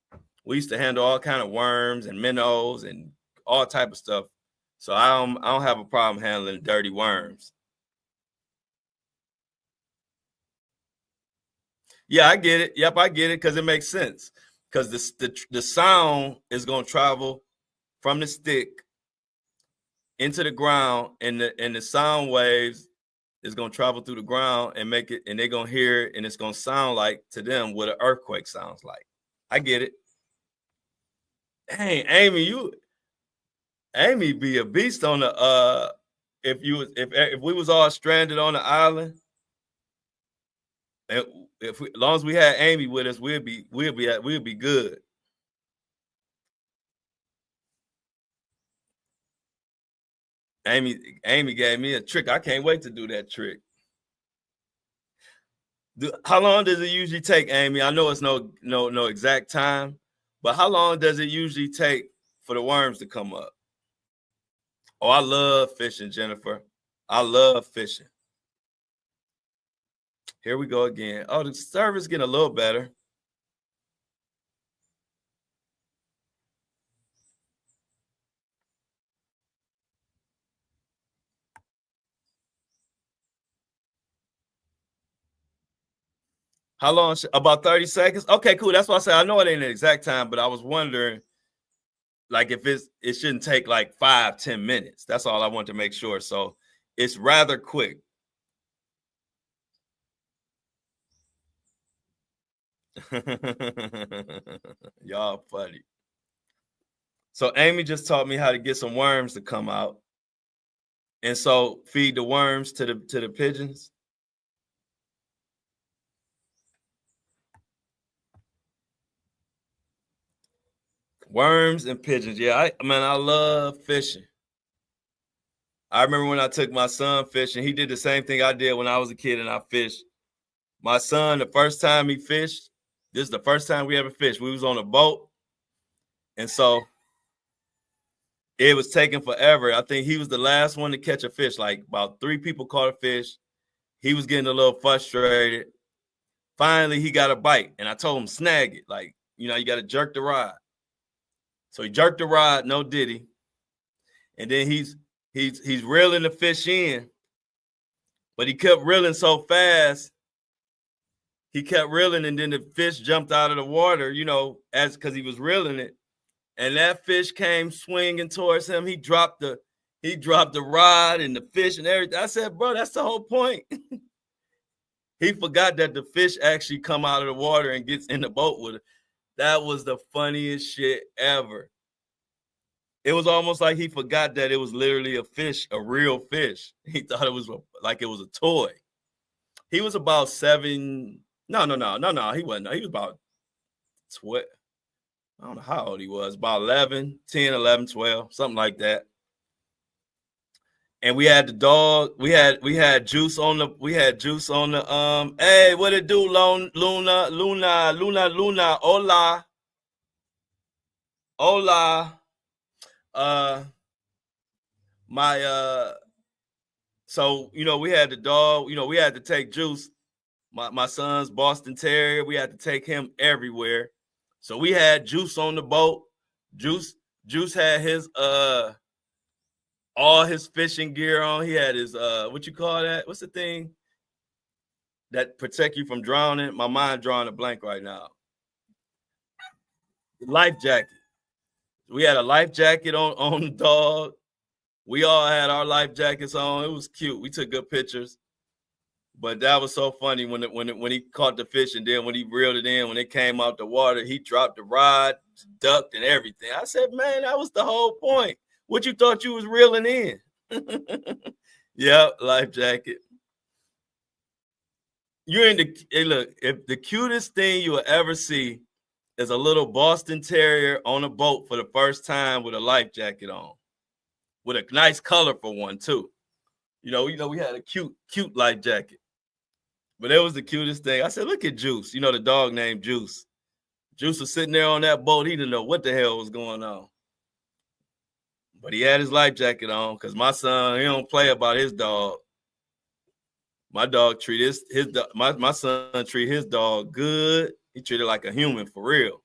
We used to handle all kind of worms and minnows and all type of stuff. So I don't have a problem handling dirty worms. Yeah, I get it. Yep, I get it because it makes sense. Because the sound is gonna travel from the stick into the ground, and the sound waves is gonna travel through the ground and make it, and they're gonna hear it, and it's gonna sound like to them what an earthquake sounds like. I get it. Hey, Amy be a beast on the if we was all stranded on the island, and as long as we had Amy with us, we'd be good. Amy gave me a trick. I can't wait to do that trick. How long does it usually take, Amy? I know it's no exact time, but how long does it usually take for the worms to come up? Oh, I love fishing, Jennifer. I love fishing. Here we go again. Oh, the service getting a little better. How long? About 30 seconds? Okay, cool. That's why I said I know it ain't the exact time, but I was wondering, like, if it shouldn't take like 5-10 minutes. That's all I want to make sure. So it's rather quick. Y'all funny. So Amy just taught me how to get some worms to come out, and so feed the worms to the pigeons. Worms and pigeons. Yeah, I love fishing. I remember when I took my son fishing, he did the same thing I did when I was a kid and I fished. My son, the first time he fished, this is the first time we ever fished. We was on a boat. And so it was taking forever. I think he was the last one to catch a fish. Like about 3 people caught a fish. He was getting a little frustrated. Finally, he got a bite. And I told him, snag it. Like, you got to jerk the rod. So he jerked the rod, no Diddy. And then he's reeling the fish in, but he kept reeling so fast. He kept reeling, and then the fish jumped out of the water, because he was reeling it, and that fish came swinging towards him. He dropped the rod and the fish and everything. I said, bro, that's the whole point. He forgot that the fish actually come out of the water and gets in the boat with it. That was the funniest shit ever. It was almost like he forgot that it was literally a fish, a real fish. He thought it was like it was a toy. He was about 7. No. He wasn't. He was about 12. I don't know how old he was. About 11, 10, 11, 12, something like that. And we had the dog. We had juice on the. Hey, what it do, Luna? Hola. So we had the dog. We had to take Juice, my son's Boston Terrier. We had to take him everywhere. So we had Juice on the boat. Juice had his all his fishing gear on. He had his what you call that? What's the thing that protect you from drowning? My mind drawing a blank right now. Life jacket. We had a life jacket on the dog. We all had our life jackets on. It was cute. We took good pictures. But that was so funny when he caught the fish, and then when he reeled it in, when it came out the water, he dropped the rod, ducked, and everything. I said, man, that was the whole point. What you thought you was reeling in? Yep, life jacket. Look, if the cutest thing you will ever see is a little Boston Terrier on a boat for the first time with a life jacket on, with a nice colorful one too. We had a cute life jacket. But it was the cutest thing. I said, look at Juice. The dog named Juice. Juice was sitting there on that boat. He didn't know what the hell was going on. But he had his life jacket on because my son, he don't play about his dog. My dog my son treat his dog good. He treated like a human for real.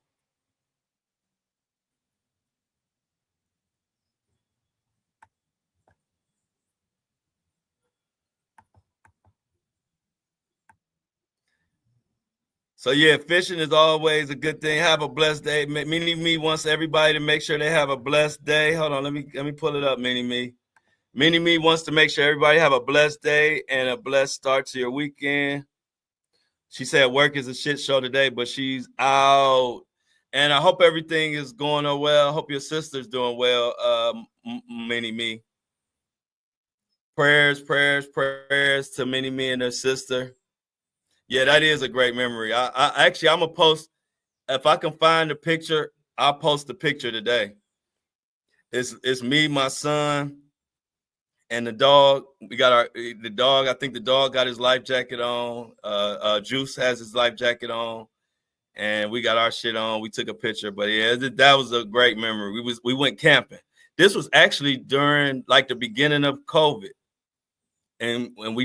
So yeah, fishing is always a good thing. Have a blessed day. Mini Me wants everybody to make sure they have a blessed day. Hold on, let me pull it up, Mini Me. Mini Me wants to make sure everybody have a blessed day and a blessed start to your weekend. She said work is a shit show today, but she's out. And I hope everything is going on well. I hope your sister's doing well, Mini Me. Prayers to Mini Me and her sister. Yeah, that is a great memory. I actually, I'm gonna post, if I can find the picture, I'll post the picture today. It's me, my son, and the dog. We got the dog. I think the dog got his life jacket on. Juice has his life jacket on, and we got our shit on. We took a picture, but yeah, that was a great memory. We went camping. This was actually during like the beginning of COVID, and when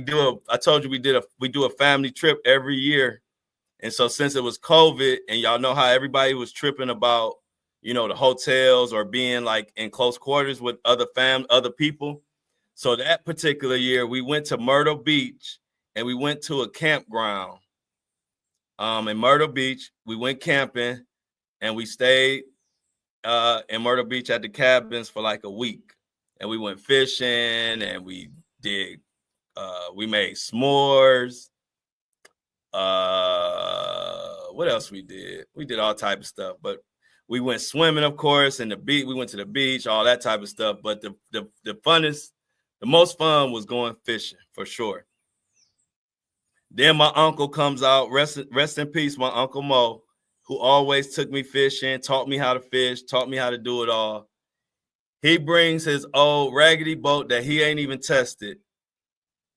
I told you we do a family trip every year. And so since it was COVID, and y'all know how everybody was tripping about, the hotels or being like in close quarters with other people. So that particular year, we went to Myrtle Beach and we went to a campground. In Myrtle Beach, we went camping and we stayed in Myrtle Beach at the cabins for like a week. And we went fishing and we made s'mores. What else we did? We did all type of stuff, but we went swimming, of course, and we went to the beach, all that type of stuff. But the most fun was going fishing for sure. Then my uncle comes out, rest in peace, my Uncle Mo, who always took me fishing, taught me how to fish, taught me how to do it all. He brings his old raggedy boat that he ain't even tested.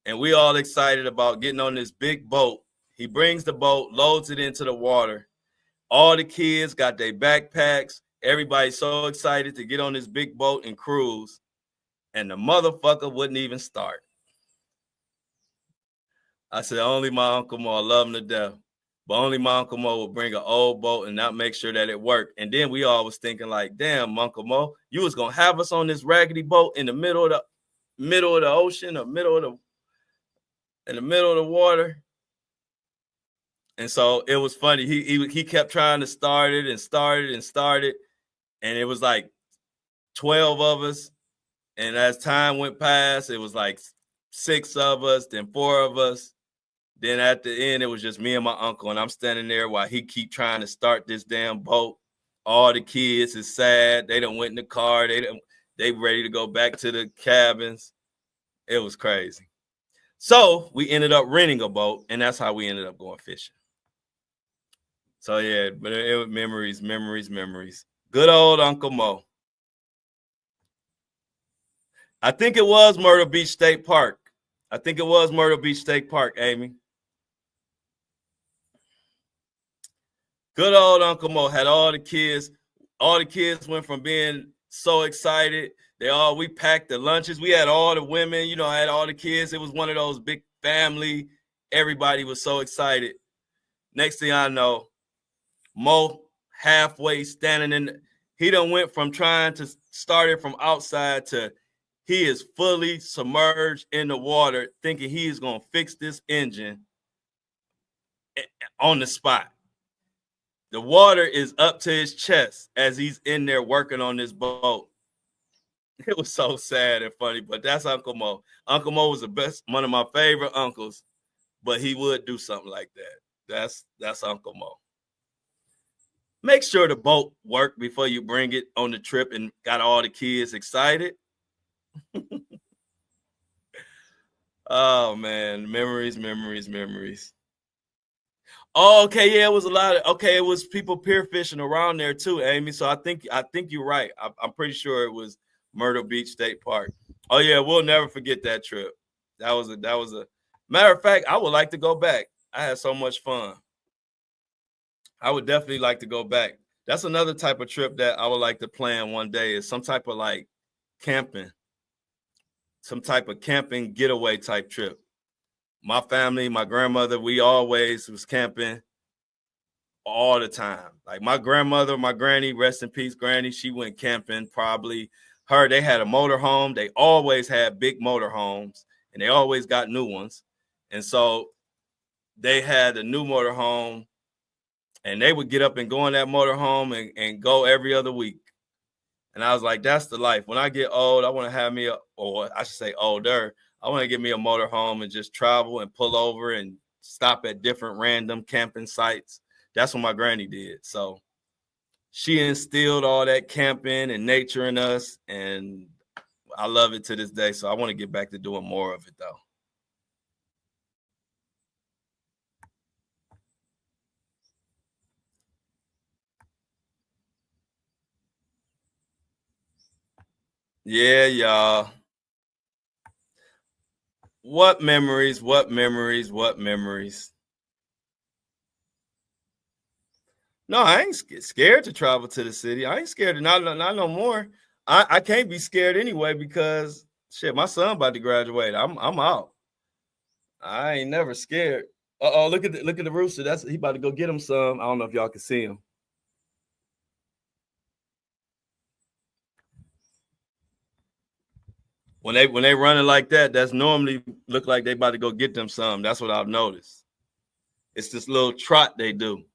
And we all excited about getting on this big boat. He brings the boat, loads it into the water. All the kids got their backpacks. Everybody's so excited to get on this big boat and cruise. And the motherfucker wouldn't even start. I said, only my Uncle Mo, I love him to death. But only my Uncle Mo would bring an old boat and not make sure that it worked. And then we all was thinking like, damn, Uncle Mo, you was going to have us on this raggedy boat in the middle of the ocean or in the middle of the water. And so it was funny. He kept trying to start it. And it was like 12 of us. And as time went past, it was like 6 of us, then 4 of us. Then at the end, it was just me and my uncle. And I'm standing there while he keep trying to start this damn boat. All the kids is sad. They done went in the car. They ready to go back to the cabins. It was crazy. So we ended up renting a boat. And that's how we ended up going fishing. So yeah, but it was memories. Good old Uncle Mo. I think it was Myrtle Beach State Park. Amy. Good old Uncle Mo had all the kids. All the kids went from being so excited. We packed the lunches. We had all the women, I had all the kids. It was one of those big family. Everybody was so excited. Next thing I know, Mo halfway standing he done went from trying to start it from outside to he is fully submerged in the water thinking he is going to fix this engine on the spot. The water is up to his chest as he's in there working on this boat. It was so sad and funny, but that's Uncle Mo. Uncle Mo was one of my favorite uncles, but he would do something like that. That's Uncle Mo. Make sure the boat worked before you bring it on the trip and got all the kids excited. Oh man, memories. Oh, okay, yeah, it was it was people pier fishing around there too, Amy. So I think you're right. I'm pretty sure it was Myrtle Beach State Park. Oh yeah, we'll never forget that trip. That was a matter of fact. I would like to go back. I had so much fun. I would definitely like to go back. That's another type of trip that I would like to plan one day, is some type of like camping, some type of camping getaway type trip. My family, my grandmother, we always was camping all the time. Like my grandmother, my granny, rest in peace, granny, she went camping probably. They had a motorhome. They always had big motorhomes and they always got new ones. And so they had a new motorhome And they would get up and go in that motorhome and go every other week. And I was like, that's the life. When I get old, I want to have me, or I should say older, I want to get me a motorhome and just travel and pull over and stop at different random camping sites. That's what my granny did. So she instilled all that camping and nature in us, and I love it to this day. So I want to get back to doing more of it, though. Yeah, y'all. What memories, what memories, what memories. No, I ain't scared to travel to the city. I ain't scared to not no more. I can't be scared anyway because shit, my son about to graduate. I'm out. I ain't never scared. Uh-oh, look at the rooster. That's he about to go get him some. I don't know if y'all can see him. When they running like that, that's normally look like they about to go get them some. That's what I've noticed. It's this little trot they do.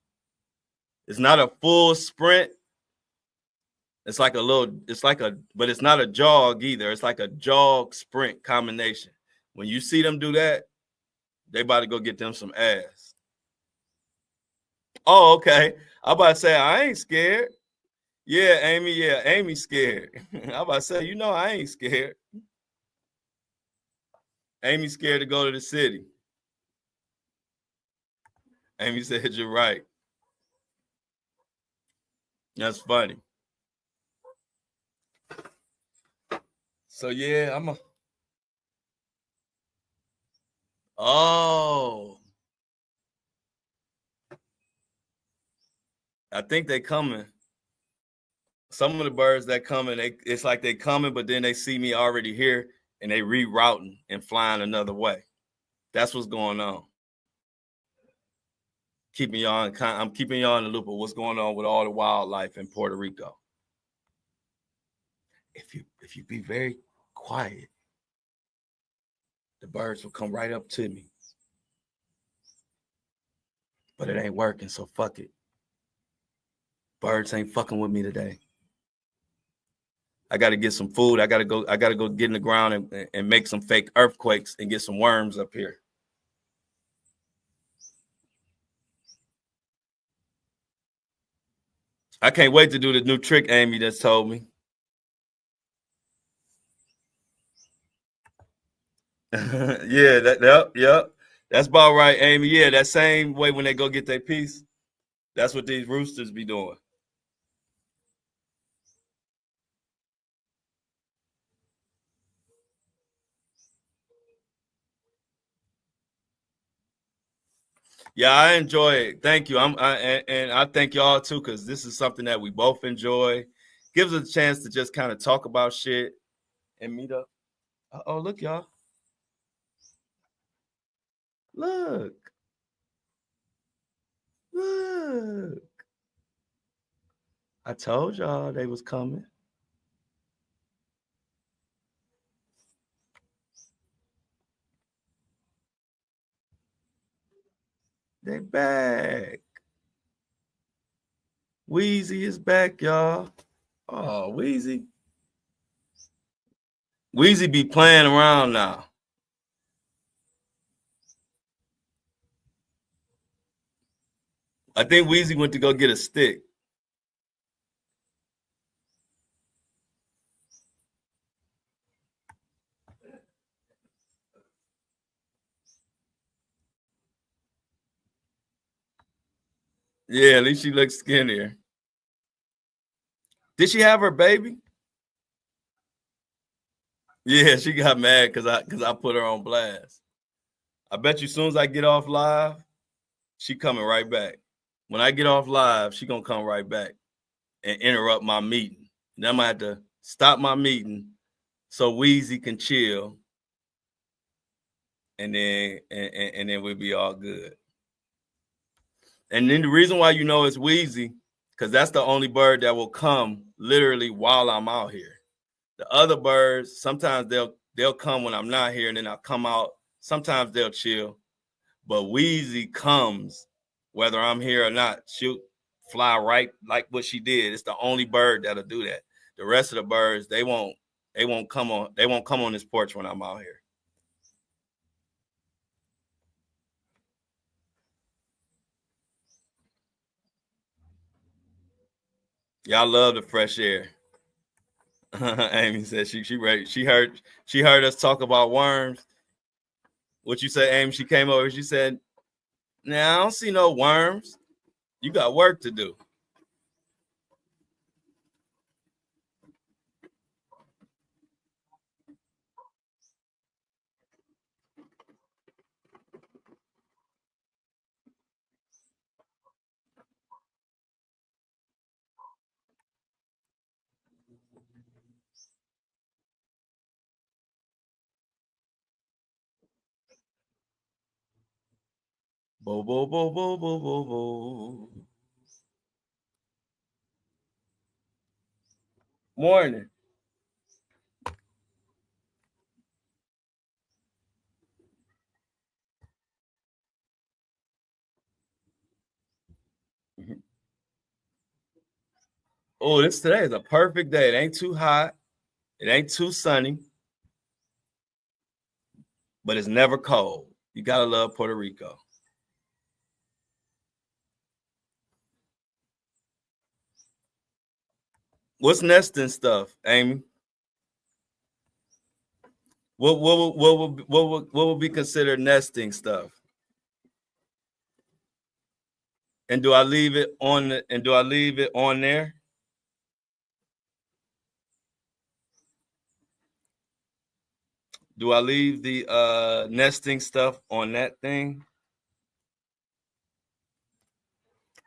It's not a full sprint. It's like but it's not a jog either. It's like a jog sprint combination. When you see them do that, they about to go get them some ass. Oh, okay. I'm about to say I ain't scared. Yeah, Amy. Yeah, Amy's scared. I'm about to say, I ain't scared. Amy's scared to go to the city. Amy said you're right. That's funny. So yeah, Oh. I think they coming. Some of the birds that coming, it's like they coming, but then they see me already here and they rerouting and flying another way. That's what's going on. I'm keeping y'all in the loop of what's going on with all the wildlife in Puerto Rico. If you be very quiet, the birds will come right up to me. But it ain't working, so fuck it. Birds ain't fucking with me today. I got to get some food. I got to go get in the ground and make some fake earthquakes and get some worms up here. I can't wait to do the new trick Amy just told me. Yeah, yep. That's about right, Amy. Yeah, that same way when they go get their piece. That's what these roosters be doing. Yeah, I enjoy it. Thank you. And I thank y'all too, because this is something that we both enjoy. Gives us a chance to just kind of talk about shit and meet up. Oh, look, y'all. Look. Look. I told y'all they was coming. They back. Weezy is back, y'all. Oh, Weezy. Weezy be playing around now. I think Weezy went to go get a stick. Yeah, at least she looks skinnier. Did she have her baby? Yeah, she got mad because I put her on blast. I bet you as soon as I get off live, she coming right back. When I get off live, she gonna come right back and interrupt my meeting. Then I'm gonna have to stop my meeting so Weezy can chill, and then we'll be all good. And then the reason why it's Weezy, because that's the only bird that will come literally while I'm out here. The other birds, sometimes they'll come when I'm not here, and then I'll come out. Sometimes they'll chill, but Weezy comes whether I'm here or not. She'll fly right like what she did. It's the only bird that'll do that. The rest of the birds, they won't come on this porch when I'm out here. Y'all love the fresh air. Amy said she ready. She heard us talk about worms. What you say, Amy? She came over. She said, "Nah, I don't see no worms. You got work to do." Bo bo bo bo bo bo bo. Morning. Oh, today is a perfect day. It ain't too hot. It ain't too sunny. But it's never cold. You gotta love Puerto Rico. What's nesting stuff, Amy? What would be considered nesting stuff? And do I leave it on there? Do I leave the nesting stuff on that thing?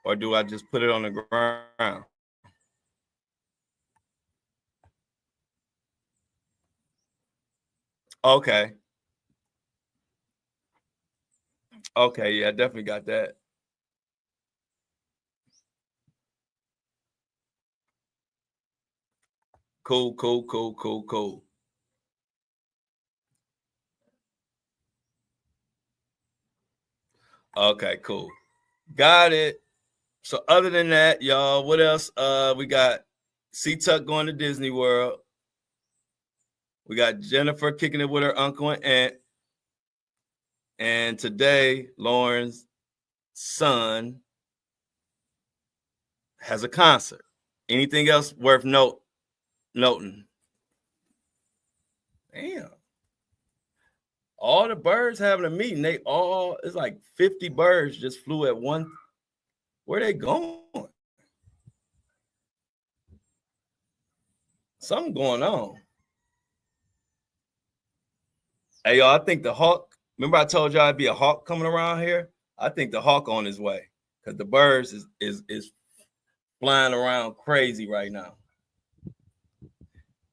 Or do I just put it on the ground? Okay. Okay, yeah, I definitely got that. Cool. Okay, cool. Got it. So other than that, y'all, what else? We got C-Tuck going to Disney World. We got Jennifer kicking it with her uncle and aunt. And today, Lauren's son has a concert. Anything else worth noting? Damn. All the birds having a meeting. It's like 50 birds just flew at one. Where they going? Something going on. Hey, y'all, I think the hawk, remember I told y'all it'd be a hawk coming around here? I think the hawk on his way because the birds is flying around crazy right now.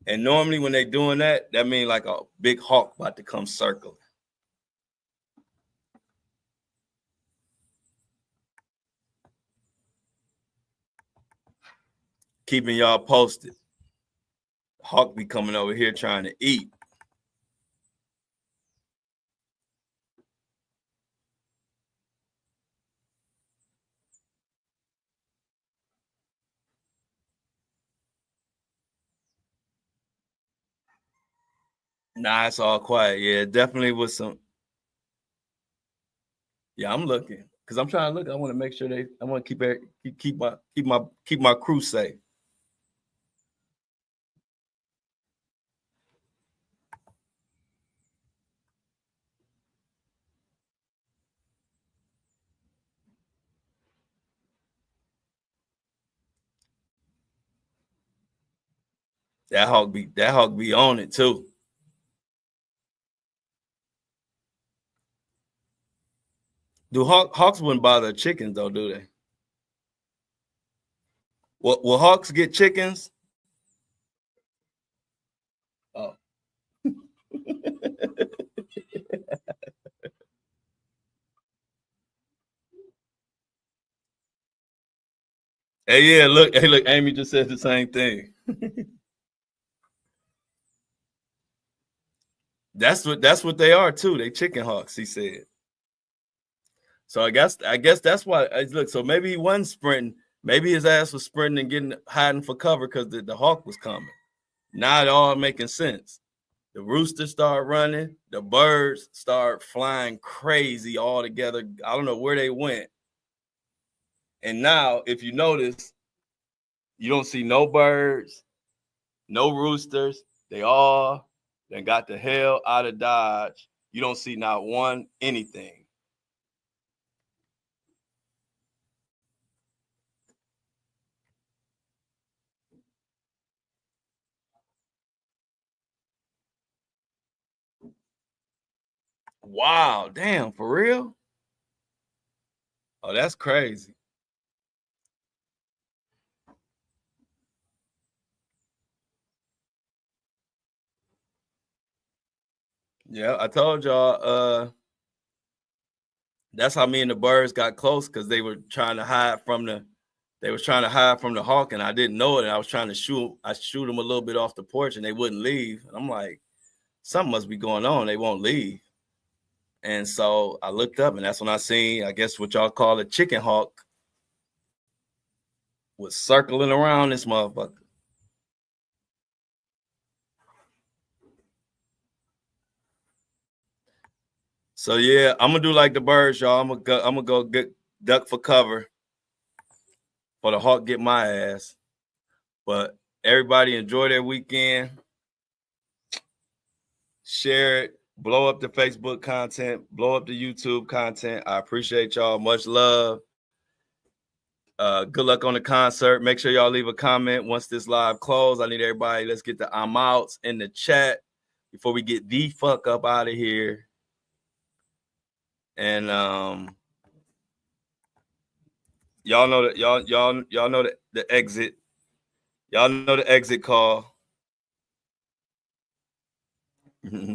And normally when they're doing that means like a big hawk about to come circling. Keeping y'all posted. Hawk be coming over here trying to eat. Nah, it's all quiet. Yeah, definitely was some. Yeah, I'm looking because I'm trying to look. I want to make sure I want to keep my crew safe. That hawk be on it too. Do hawks wouldn't bother chickens though, do they? Will hawks get chickens? Oh. Hey, yeah, look, Amy just said the same thing. That's what they are too. They chicken hawks, he said. So I guess that's why. Look, so maybe he wasn't sprinting. Maybe his ass was sprinting and hiding for cover because the hawk was coming. Now it all making sense. The roosters start running. The birds start flying crazy all together. I don't know where they went. And now, if you notice, you don't see no birds, no roosters. They all then got the hell out of Dodge. You don't see not one anything. Wow, damn, for real? Oh, that's crazy. Yeah, I told y'all that's how me and the birds got close because they were trying to hide from the hawk, and I didn't know it. And I was trying to shoot them a little bit off the porch, and they wouldn't leave. And I'm like, something must be going on. They won't leave. And so I looked up, and that's when I seen, I guess what y'all call a chicken hawk was circling around this motherfucker. So yeah, I'm gonna do like the birds, y'all. I'm gonna go get duck for cover for the hawk get my ass. But everybody enjoy their weekend. Share it. Blow up the Facebook content. Blow up the YouTube content. I appreciate y'all. Much love. Good luck on the concert. Make sure y'all leave a comment once this live close. I need everybody. Let's get the I'm outs in the chat before we get the fuck up out of here. And y'all know that y'all know the exit. Y'all know the exit call.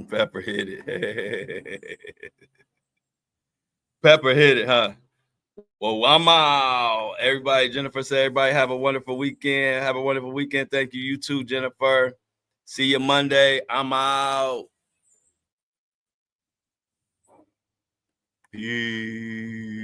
Pepper hit it. Pepper hit it, huh? Well, I'm out. Everybody, Jennifer said, everybody have a wonderful weekend. Have a wonderful weekend. Thank you. You too, Jennifer. See you Monday. I'm out. Peace.